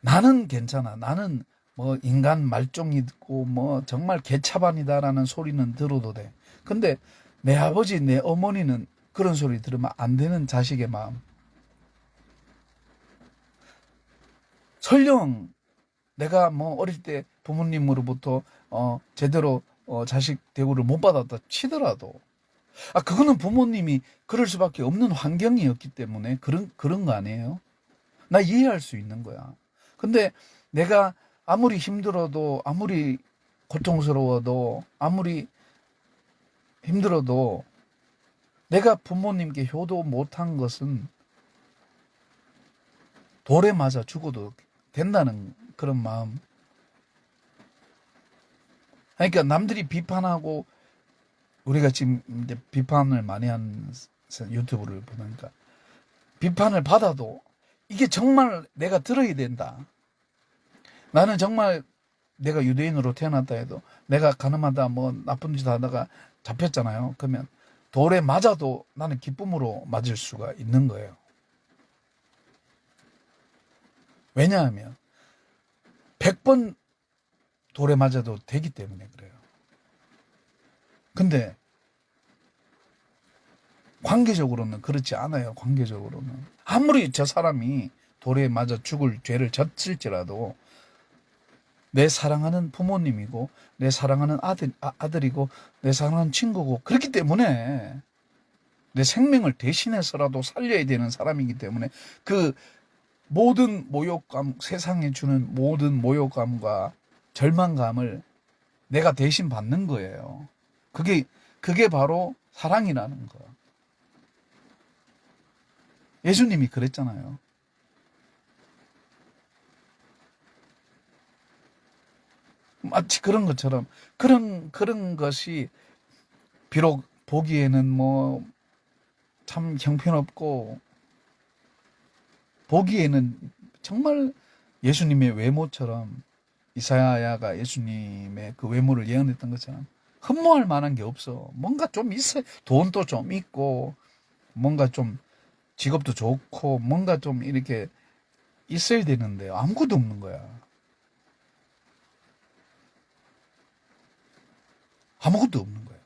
나는 괜찮아. 나는 인간 말종이고 정말 개차반이다라는 소리는 들어도 돼. 근데 내 아버지, 내 어머니는 그런 소리 들으면 안 되는 자식의 마음. 설령 내가 어릴 때 부모님으로부터 제대로 자식 대우를 못 받았다 치더라도, 그거는 부모님이 그럴 수밖에 없는 환경이었기 때문에 그런 거 아니에요? 나 이해할 수 있는 거야. 근데 내가 아무리 힘들어도, 아무리 고통스러워도, 아무리 힘들어도 내가 부모님께 효도 못한 것은 돌에 맞아 죽어도 된다는 그런 마음. 그러니까 남들이 비판하고, 우리가 지금 이제 비판을 많이 하는 유튜브를 보니까 비판을 받아도 이게 정말 내가 들어야 된다. 나는 정말 내가 유대인으로 태어났다 해도 내가 가늠하다 나쁜 짓 하다가 잡혔잖아요. 그러면 돌에 맞아도 나는 기쁨으로 맞을 수가 있는 거예요. 왜냐하면 100번 돌에 맞아도 되기 때문에 그래요. 근데 관계적으로는 그렇지 않아요. 관계적으로는 아무리 저 사람이 돌에 맞아 죽을 죄를 졌을지라도 내 사랑하는 부모님이고, 내 사랑하는 아들이고, 내 사랑하는 친구고, 그렇기 때문에 내 생명을 대신해서라도 살려야 되는 사람이기 때문에 그 모든 모욕감, 세상에 주는 모든 모욕감과 절망감을 내가 대신 받는 거예요. 그게 바로 사랑이라는 거. 예수님이 그랬잖아요. 마치 그런 것처럼, 그런 것이 비록 보기에는 참 형편없고, 보기에는 정말 예수님의 외모처럼, 이사야가 예수님의 그 외모를 예언했던 것처럼 흠모할 만한 게 없어. 뭔가 좀 있어. 돈도 좀 있고, 뭔가 좀 직업도 좋고, 뭔가 좀 이렇게 있어야 되는데 아무것도 없는 거야. 아무것도 없는 거야.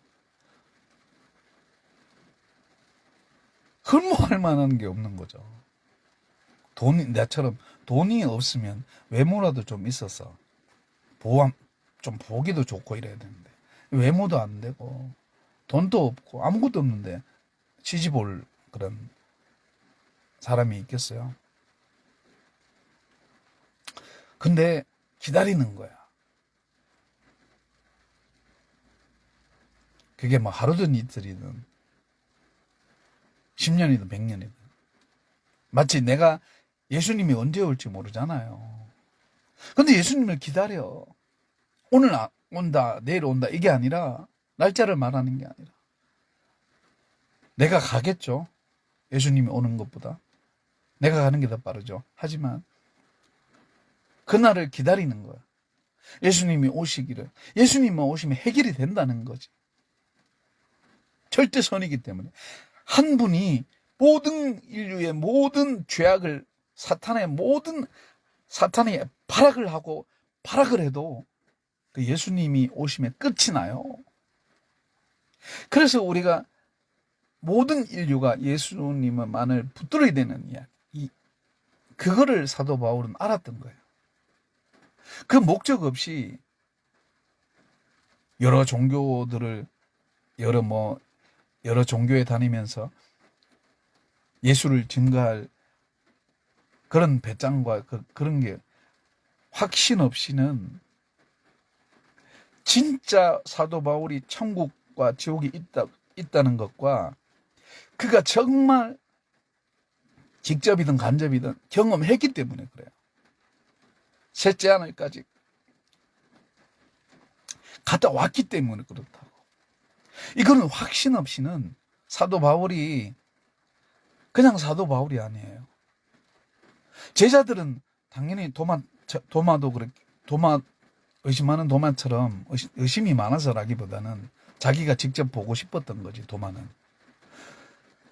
흠모할 만한 게 없는 거죠. 나처럼 돈이 없으면 외모라도 좀 있어서 좀 보기도 좋고 이래야 되는데, 외모도 안 되고 돈도 없고 아무것도 없는데 시집 올 그런 사람이 있겠어요? 근데 기다리는 거야. 그게 뭐 하루든 이틀이든 10년이든 100년이든. 마치 내가 예수님이 언제 올지 모르잖아요. 근데 예수님을 기다려. 오늘 온다, 내일 온다, 이게 아니라, 날짜를 말하는 게 아니라. 내가 가겠죠. 예수님이 오는 것보다. 내가 가는 게 더 빠르죠. 하지만, 그날을 기다리는 거야. 예수님이 오시기를. 예수님만 오시면 해결이 된다는 거지. 절대선이기 때문에. 한 분이 모든 인류의 모든 죄악을, 사탄이 발악을 하고, 발악을 해도, 그 예수님이 오시면 끝이 나요. 그래서 우리가 모든 인류가 예수님만을 붙들어야 되는 이야기. 그거를 사도 바울은 알았던 거예요. 그 목적 없이 여러 종교들을 여러 종교에 다니면서 예수를 증거할 그런 배짱과 그런 게 확신 없이는 진짜 사도 바울이 천국과 지옥이 있다는 것과 그가 정말 직접이든 간접이든 경험했기 때문에 그래요. 셋째 하늘까지 갔다 왔기 때문에 그렇다고. 이거는 확신 없이는 사도 바울이 그냥 사도 바울이 아니에요. 제자들은 당연히 도마도 그렇게 의심하는 도마처럼 의심이 많아서라기보다는 자기가 직접 보고 싶었던 거지, 도마는.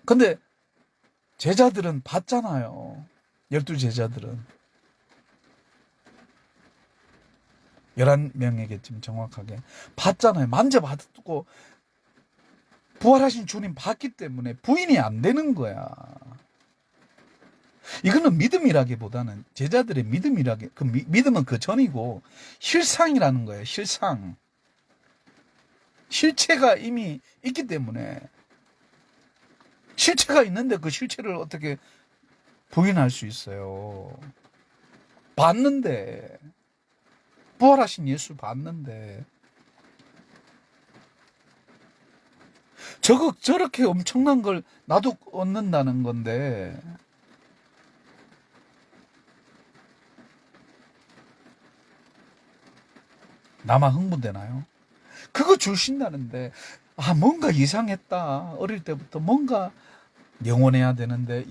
근데 제자들은 봤잖아요. 12제자들은. 11명에게쯤 정확하게. 봤잖아요. 만져봤고, 부활하신 주님 봤기 때문에 부인이 안 되는 거야. 이거는 믿음이라기보다는 제자들의 믿음은 그 전이고 실상이라는 거예요. 실상. 실체가 이미 있기 때문에 실체가 있는데 그 실체를 어떻게 부인할 수 있어요. 봤는데 부활하신 예수 봤는데 저렇게 엄청난 걸 나도 얻는다는 건데 나만 흥분되나요? 그거 주신다는데 뭔가 이상했다. 어릴 때부터 뭔가 영원해야 되는데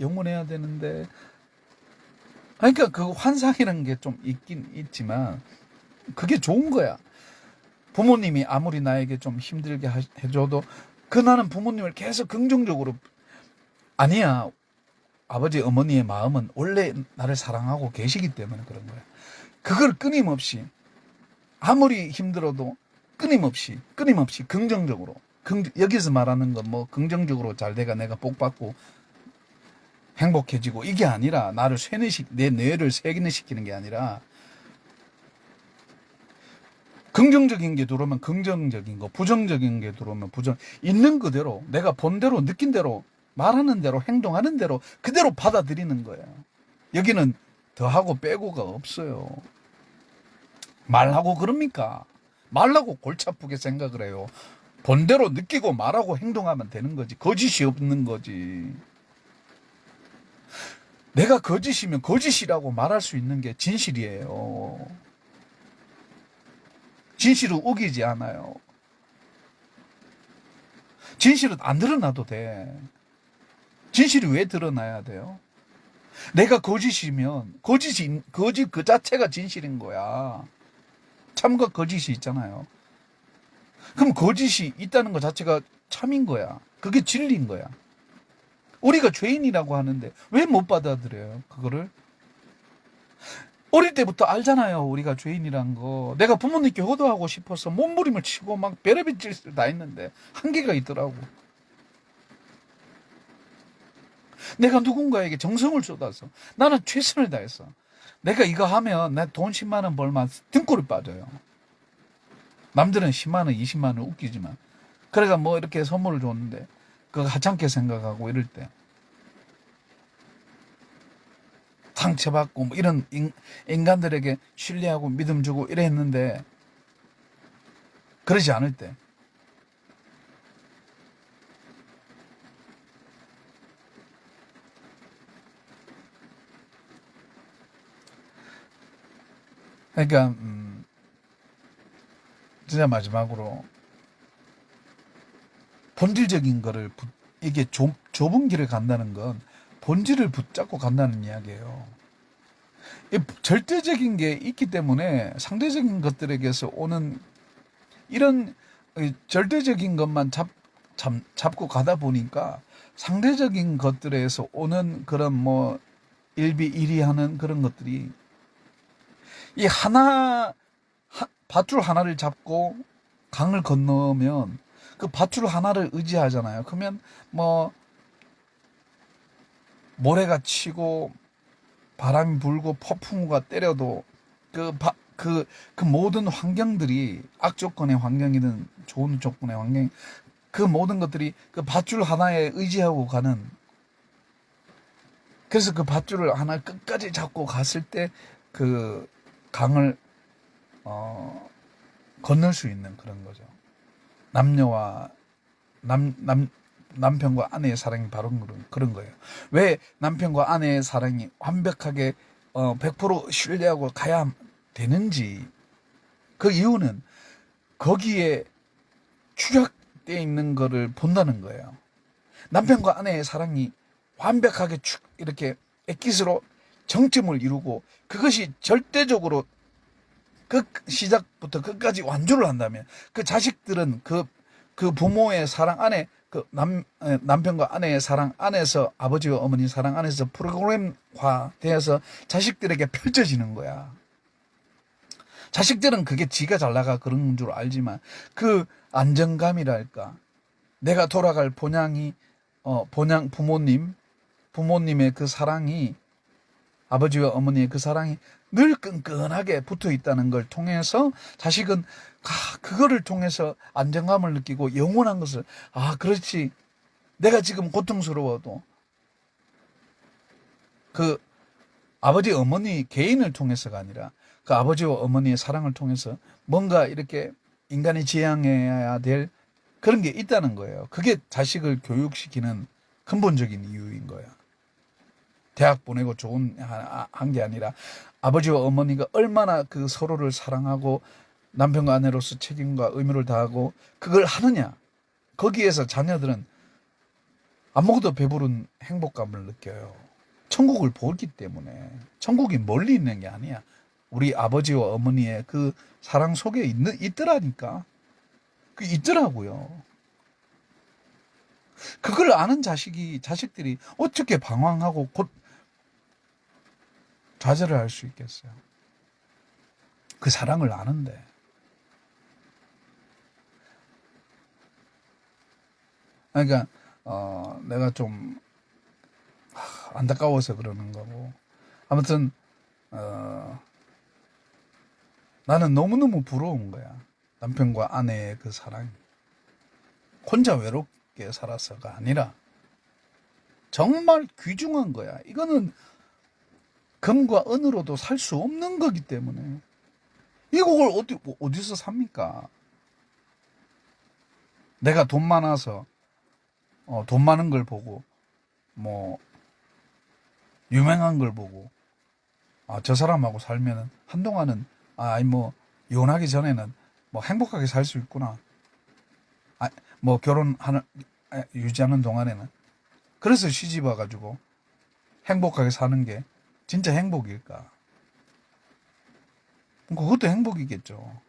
그러니까 그 환상이라는 게 좀 있긴 있지만 그게 좋은 거야. 부모님이 아무리 나에게 좀 힘들게 해줘도 나는 부모님을 계속 긍정적으로 아니야. 아버지 어머니의 마음은 원래 나를 사랑하고 계시기 때문에 그런 거야. 그걸 끊임없이 아무리 힘들어도 끊임없이 긍정적으로 여기서 말하는 건 뭐 긍정적으로 잘 돼가 내가 복 받고 행복해지고 이게 아니라 나를 내 뇌를 세뇌시키는 게 아니라 긍정적인 게 들어오면 긍정적인 거, 부정적인 게 들어오면 있는 그대로 내가 본 대로 느낀 대로 말하는 대로 행동하는 대로 그대로 받아들이는 거예요. 여기는 더하고 빼고가 없어요. 말하고 그럽니까? 말하고 골치 아프게 생각을 해요. 본대로 느끼고 말하고 행동하면 되는 거지. 거짓이 없는 거지. 내가 거짓이면 거짓이라고 말할 수 있는 게 진실이에요. 진실을 우기지 않아요. 진실은 안 드러나도 돼. 진실이 왜 드러나야 돼요? 내가 거짓이면 거짓 그 자체가 진실인 거야. 참과 거짓이 있잖아요. 그럼 거짓이 있다는 것 자체가 참인 거야. 그게 진리인 거야. 우리가 죄인이라고 하는데 왜 못 받아들여요? 그거를? 어릴 때부터 알잖아요. 우리가 죄인이란 거. 내가 부모님께 효도하고 싶어서 몸부림을 치고 막 별의별 짓을 다 했는데 한계가 있더라고. 내가 누군가에게 정성을 쏟아서 나는 최선을 다했어. 내가 이거 하면 내 돈 10만 원 벌면 등골이 빠져요. 남들은 10만 원, 20만 원 웃기지만. 그래가 뭐 이렇게 선물을 줬는데 그거 하찮게 생각하고 이럴 때 상처받고 뭐 이런 인간들에게 신뢰하고 믿음 주고 이랬는데 그러지 않을 때 그러니까 진짜 마지막으로 본질적인 거를 이게 좁은 길을 간다는 건 본질을 붙잡고 간다는 이야기예요. 이 절대적인 게 있기 때문에 상대적인 것들에게서 오는 이런 절대적인 것만 잡고 가다 보니까 상대적인 것들에서 오는 그런 뭐 일비일이하는 그런 것들이 이 밧줄 하나를 잡고 강을 건너면 그 밧줄 하나를 의지하잖아요. 그러면 뭐 모래가 치고 바람이 불고 폭풍우가 때려도 그 모든 환경들이 악조건의 환경이든 좋은 조건의 환경, 그 모든 것들이 그 밧줄 하나에 의지하고 가는, 그래서 그 밧줄을 하나 끝까지 잡고 갔을 때 그 강을 건널 수 있는 그런 거죠. 남녀와 남편과 아내의 사랑이 바로 그런 거예요. 왜 남편과 아내의 사랑이 완벽하게 100% 신뢰하고 가야 되는지, 그 이유는 거기에 축약되어 있는 거를 본다는 거예요. 남편과 아내의 사랑이 완벽하게 이렇게 엑기스로 정점을 이루고 그것이 절대적으로 시작부터 끝까지 완주를 한다면 그 자식들은 그 부모의 사랑 안에 남편과 아내의 사랑 안에서 아버지와 어머니 사랑 안에서 프로그램화 되어서 자식들에게 펼쳐지는 거야. 자식들은 그게 지가 잘 나가 그런 줄 알지만 그 안정감이랄까, 내가 돌아갈 부모님의 그 사랑이, 아버지와 어머니의 그 사랑이 늘 끈끈하게 붙어 있다는 걸 통해서 자식은 그거를 통해서 안정감을 느끼고 영원한 것을, 그렇지, 내가 지금 고통스러워도 그 아버지 어머니 개인을 통해서가 아니라 그 아버지와 어머니의 사랑을 통해서 뭔가 이렇게 인간이 지향해야 될 그런 게 있다는 거예요. 그게 자식을 교육시키는 근본적인 이유인 거야. 대학 보내고 좋은 한 게 아니라 아버지와 어머니가 얼마나 그 서로를 사랑하고 남편과 아내로서 책임과 의무를 다하고 그걸 하느냐. 거기에서 자녀들은 안 먹어도 배부른 행복감을 느껴요. 천국을 보기 때문에. 천국이 멀리 있는 게 아니야. 우리 아버지와 어머니의 그 사랑 속에 있더라니까. 그 있더라고요. 그걸 아는 자식들이 어떻게 방황하고 곧 좌절을 할 수 있겠어요. 그 사랑을 아는데. 그러니까 내가 좀 안타까워서 그러는 거고, 아무튼 나는 너무너무 부러운 거야. 남편과 아내의 그 사랑이 혼자 외롭게 살아서가 아니라 정말 귀중한 거야. 이거는 금과 은으로도 살 수 없는 거기 때문에. 이걸 어디서 삽니까? 내가 돈 많아서 돈 많은 걸 보고 뭐 유명한 걸 보고 저 사람하고 살면은 한동안은 아니 뭐 이혼하기 전에는 뭐 행복하게 살 수 있구나. 뭐 유지하는 동안에는, 그래서 시집 와가지고 행복하게 사는 게 진짜 행복일까? 그것도 행복이겠죠.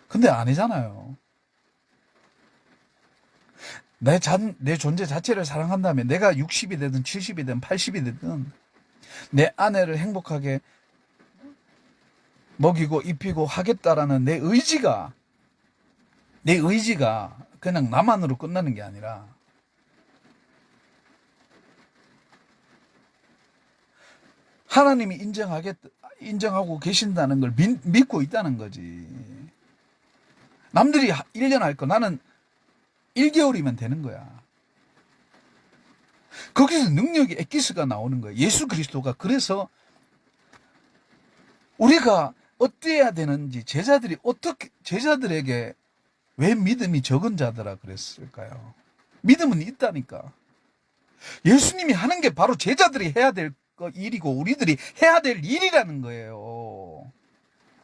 근데 아니잖아요. 내 존재 자체를 사랑한다면 내가 60이 되든 70이 되든 80이 되든 내 아내를 행복하게 먹이고 입히고 하겠다라는 내 의지가 그냥 나만으로 끝나는 게 아니라 하나님이 인정하고 계신다는 걸 믿고 있다는 거지. 남들이 1년 할 거 나는 1개월이면 되는 거야. 거기서 능력이 엑기스가 나오는 거야. 예수 그리스도가. 그래서 우리가 어때야 되는지, 제자들에게 왜 믿음이 적은 자들아 그랬을까요? 믿음은 있다니까. 예수님이 하는 게 바로 제자들이 해야 될 일이고 우리들이 해야 될 일이라는 거예요.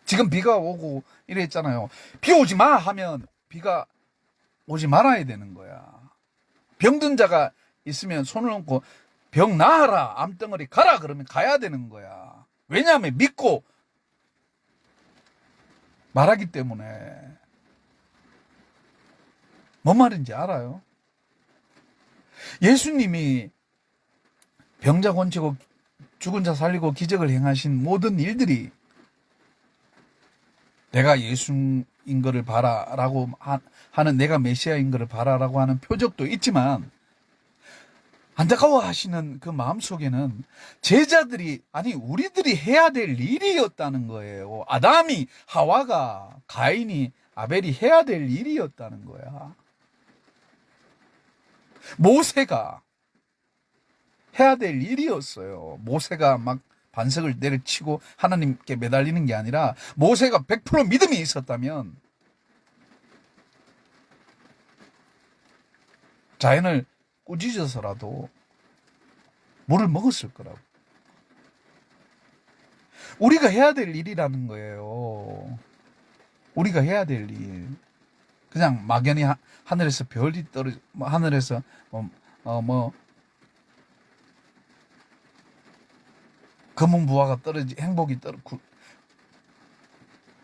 지금 비가 오고 이랬잖아요. 비 오지 마 하면 비가 오지 말아야 되는 거야. 병든 자가 있으면 손을 얹고 병 나아라, 암덩어리 가라 그러면 가야 되는 거야. 왜냐하면 믿고 말하기 때문에. 뭔 말인지 알아요? 예수님이 병자 고치고 죽은 자 살리고 기적을 행하신 모든 일들이 내가 예수인 거를 봐라라고 하는, 내가 메시아인 거를 봐라라고 하는 표적도 있지만, 안타까워 하시는 그 마음속에는 제자들이, 아니 우리들이 해야 될 일이었다는 거예요. 아담이, 하와가, 가인이, 아벨이 해야 될 일이었다는 거야. 모세가 해야 될 일이었어요. 모세가 막 반석을 내려치고 하나님께 매달리는 게 아니라, 모세가 100% 믿음이 있었다면 자연을 꾸짖어서라도 물을 먹었을 거라고. 우리가 해야 될 일이라는 거예요. 우리가 해야 될 일. 그냥 막연히 하늘에서 별이 떨어져, 하늘에서 검은 부화가 떨어지, 행복이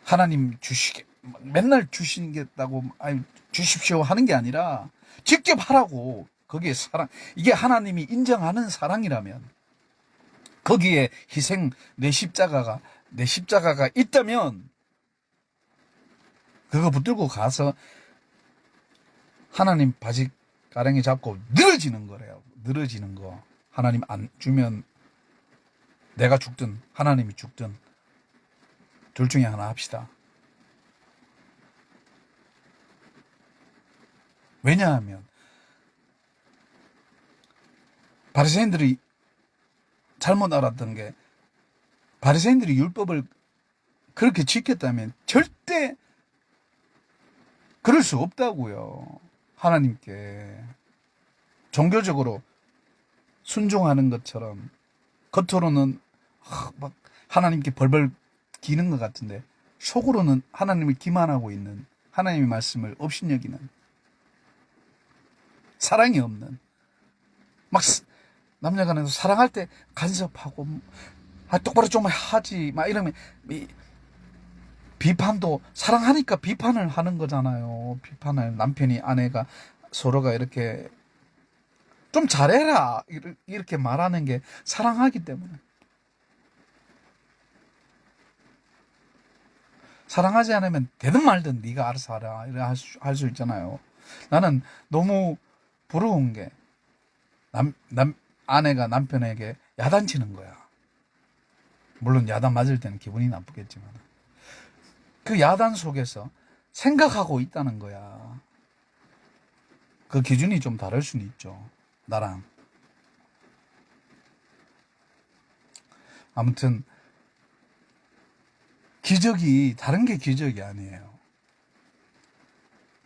하나님 주시게, 맨날 주시겠다고, 아니, 주십시오 하는 게 아니라 직접 하라고. 거기에 사랑, 이게 하나님이 인정하는 사랑이라면, 거기에 희생, 내 십자가가 있다면, 그거 붙들고 가서 하나님 바지 가랭이 잡고 늘어지는 거래요. 늘어지는 거. 하나님 안 주면 내가 죽든 하나님이 죽든 둘 중에 하나 합시다. 왜냐하면 바리새인들이 잘못 알았던 게, 바리새인들이 율법을 그렇게 지켰다면 절대 그럴 수 없다고요. 하나님께 종교적으로 순종하는 것처럼 겉으로는 막 하나님께 벌벌 기는 것 같은데 속으로는 하나님을 기만하고 있는, 하나님의 말씀을 업신여기는, 사랑이 없는, 막 남녀간에도 사랑할 때 간섭하고, 똑바로 좀 하지 막 이러면, 비판도 사랑하니까 비판을 하는 거잖아요. 비판을, 남편이 아내가 서로가 이렇게 좀 잘해라 이렇게 말하는 게 사랑하기 때문에. 사랑하지 않으면 되든 말든 네가 알아서 하라 이렇게 할 수 있잖아요. 나는 너무 부러운 게, 아내가 남편에게 야단치는 거야. 물론 야단 맞을 때는 기분이 나쁘겠지만 그 야단 속에서 생각하고 있다는 거야. 그 기준이 좀 다를 수는 있죠, 나랑. 아무튼 기적이, 다른 게 기적이 아니에요.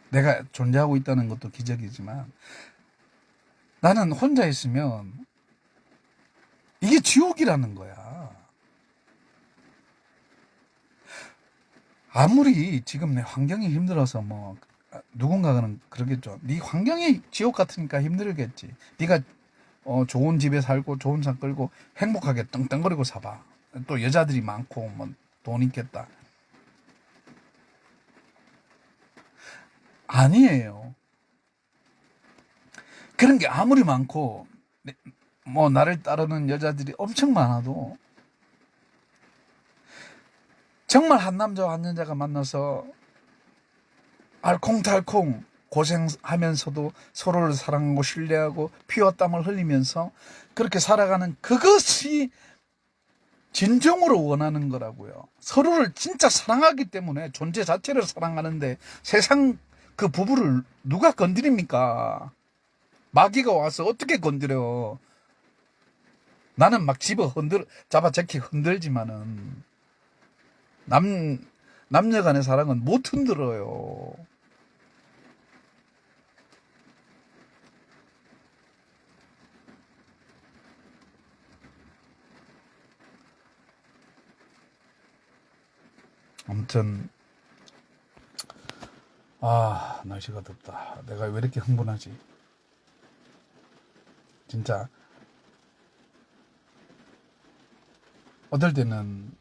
내가 존재하고 있다는 것도 기적이지만, 나는 혼자 있으면 이게 지옥이라는 거야. 아무리 지금 내 환경이 힘들어서 누군가는 그러겠죠. 네 환경이 지옥 같으니까 힘들겠지. 네가 좋은 집에 살고 좋은 차 끌고 행복하게 떵떵거리고 사봐. 또 여자들이 많고 돈 있겠다. 아니에요. 그런 게 아무리 많고 나를 따르는 여자들이 엄청 많아도, 정말 한 남자와 한 여자가 만나서 알콩달콩 고생하면서도 서로를 사랑하고 신뢰하고 피와 땀을 흘리면서 그렇게 살아가는, 그것이 진정으로 원하는 거라고요. 서로를 진짜 사랑하기 때문에, 존재 자체를 사랑하는데 세상 그 부부를 누가 건드립니까? 마귀가 와서 어떻게 건드려? 나는 막 잡아 제끼 흔들지만은 남녀 간의 사랑은 못 흔들어요. 아무튼 날씨가 덥다. 내가 왜 이렇게 흥분하지? 진짜 어떨 때는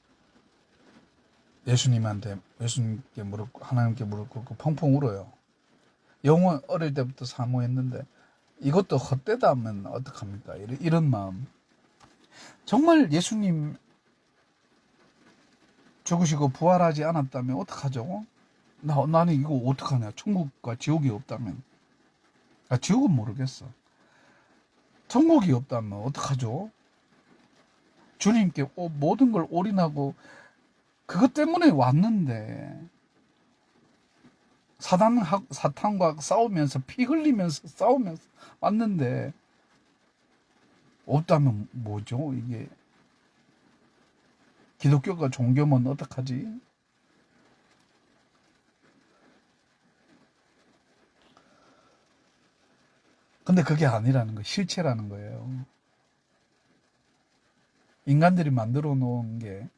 예수님께 무릎 꿇고 하나님께 무릎 꿇고 펑펑 울어요. 영원 어릴 때부터 사모했는데 이것도 헛되다 하면 어떡합니까? 이런 마음. 정말 예수님 죽으시고 부활하지 않았다면 어떡하죠? 나는 이거 어떡하냐? 천국과 지옥이 없다면. 지옥은 모르겠어. 천국이 없다면 어떡하죠? 주님께 모든 걸 올인하고 그것 때문에 왔는데 사탄과 싸우면서 피 흘리면서 싸우면서 왔는데 없다면 뭐죠? 이게 기독교가 종교면 어떡하지? 근데 그게 아니라는 거, 실체라는 거예요. 인간들이 만들어 놓은 게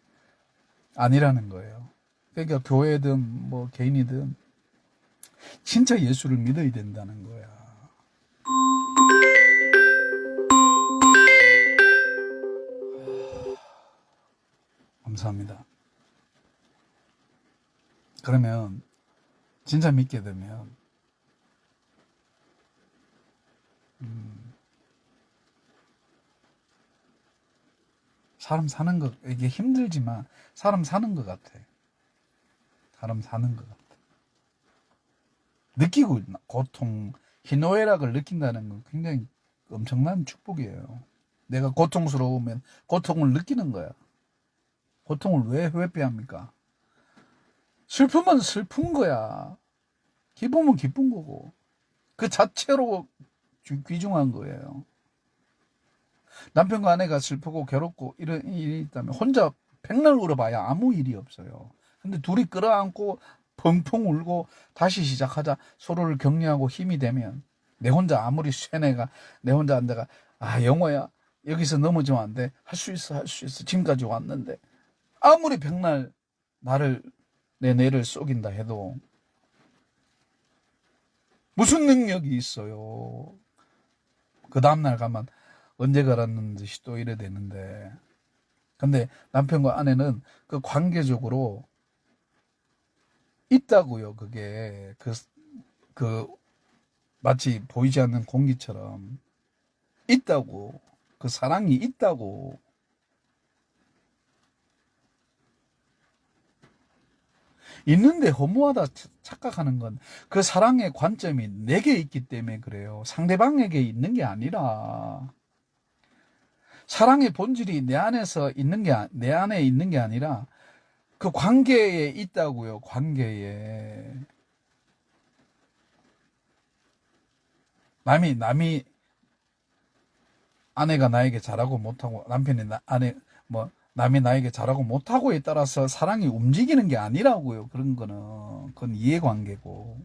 아니라는 거예요. 그러니까 교회든 뭐 개인이든 진짜 예수를 믿어야 된다는 거야. 감사합니다. 그러면 진짜 믿게 되면 사람 사는 거 이게 힘들지만 사람 사는 것 같아. 사람 사는 것 같아. 느끼고 고통, 희노애락을 느낀다는 건 굉장히 엄청난 축복이에요. 내가 고통스러우면 고통을 느끼는 거야. 고통을 왜 회피합니까? 슬프면 슬픈 거야. 기쁨은 기쁜 거고. 그 자체로 귀중한 거예요. 남편과 아내가 슬프고 괴롭고 이런 일이 있다면 혼자 백날 울어봐야 아무 일이 없어요. 근데 둘이 끌어안고 펑펑 울고 다시 시작하자 서로를 격려하고 힘이 되면 내 혼자 아무리 쇠뇌가 내 혼자 앉아가 영호야 여기서 넘어지면 안 돼. 할 수 있어 할 수 있어. 지금까지 왔는데 아무리 백날 내 뇌를 쏘긴다 해도 무슨 능력이 있어요. 그 다음날 가면 언제 갈았는 듯이 또 이래 되는데 근데 남편과 아내는 그 관계적으로 있다고요. 그게 그 마치 보이지 않는 공기처럼 있다고. 그 사랑이 있다고. 있는데 허무하다 착각하는 건 그 사랑의 관점이 내게 있기 때문에 그래요. 상대방에게 있는 게 아니라 사랑의 본질이 내 안에 있는 게 아니라 그 관계에 있다고요. 관계에. 남이 아내가 나에게 잘하고 못하고 남편이 남이 나에게 잘하고 못하고에 따라서 사랑이 움직이는 게 아니라고요. 그런 거는 그건 이해관계고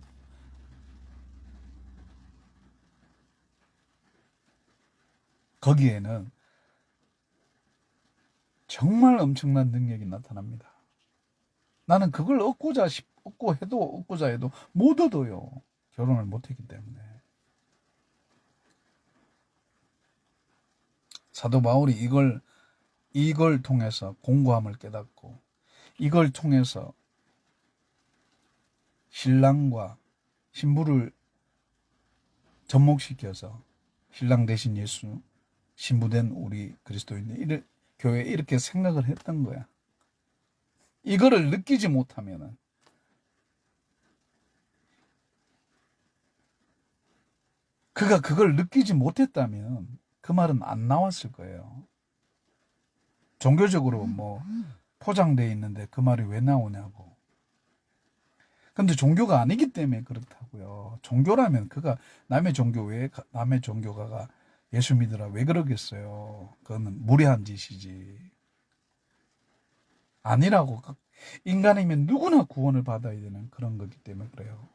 거기에는 정말 엄청난 능력이 나타납니다. 나는 그걸 얻고자 해도 못 얻어요. 결혼을 못했기 때문에. 사도 바울이 이걸 통해서 공고함을 깨닫고 이걸 통해서 신랑과 신부를 접목시켜서 신랑 대신 예수, 신부된 우리 그리스도인들 교회에 이렇게 생각을 했던 거야. 이거를 느끼지 못하면은 그가 그걸 느끼지 못했다면 그 말은 안 나왔을 거예요. 종교적으로 뭐 포장되어 있는데 그 말이 왜 나오냐고. 근데 종교가 아니기 때문에 그렇다고요. 종교라면 그가 남의 종교가가 예수 믿으라 왜 그러겠어요. 그거는 무례한 짓이지. 아니라고. 인간이면 누구나 구원을 받아야 되는 그런 거기 때문에 그래요.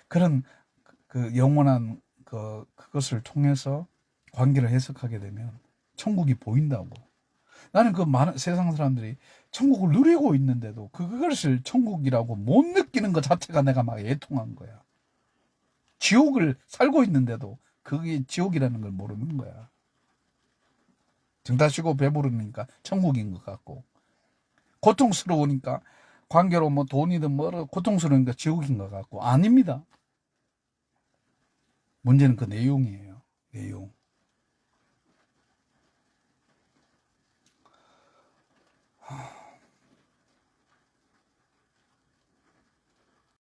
그런 영원한 그것을 통해서 관계를 해석하게 되면 천국이 보인다고. 나는 그 많은 세상 사람들이 천국을 누리고 있는데도 그것을 천국이라고 못 느끼는 것 자체가 내가 막 애통한 거야. 지옥을 살고 있는데도 그게 지옥이라는 걸 모르는 거야. 등 다시고 배부르니까 천국인 것 같고, 고통스러우니까 관계로 뭐 돈이든 뭐든 고통스러우니까 지옥인 것 같고, 아닙니다. 문제는 그 내용이에요. 내용.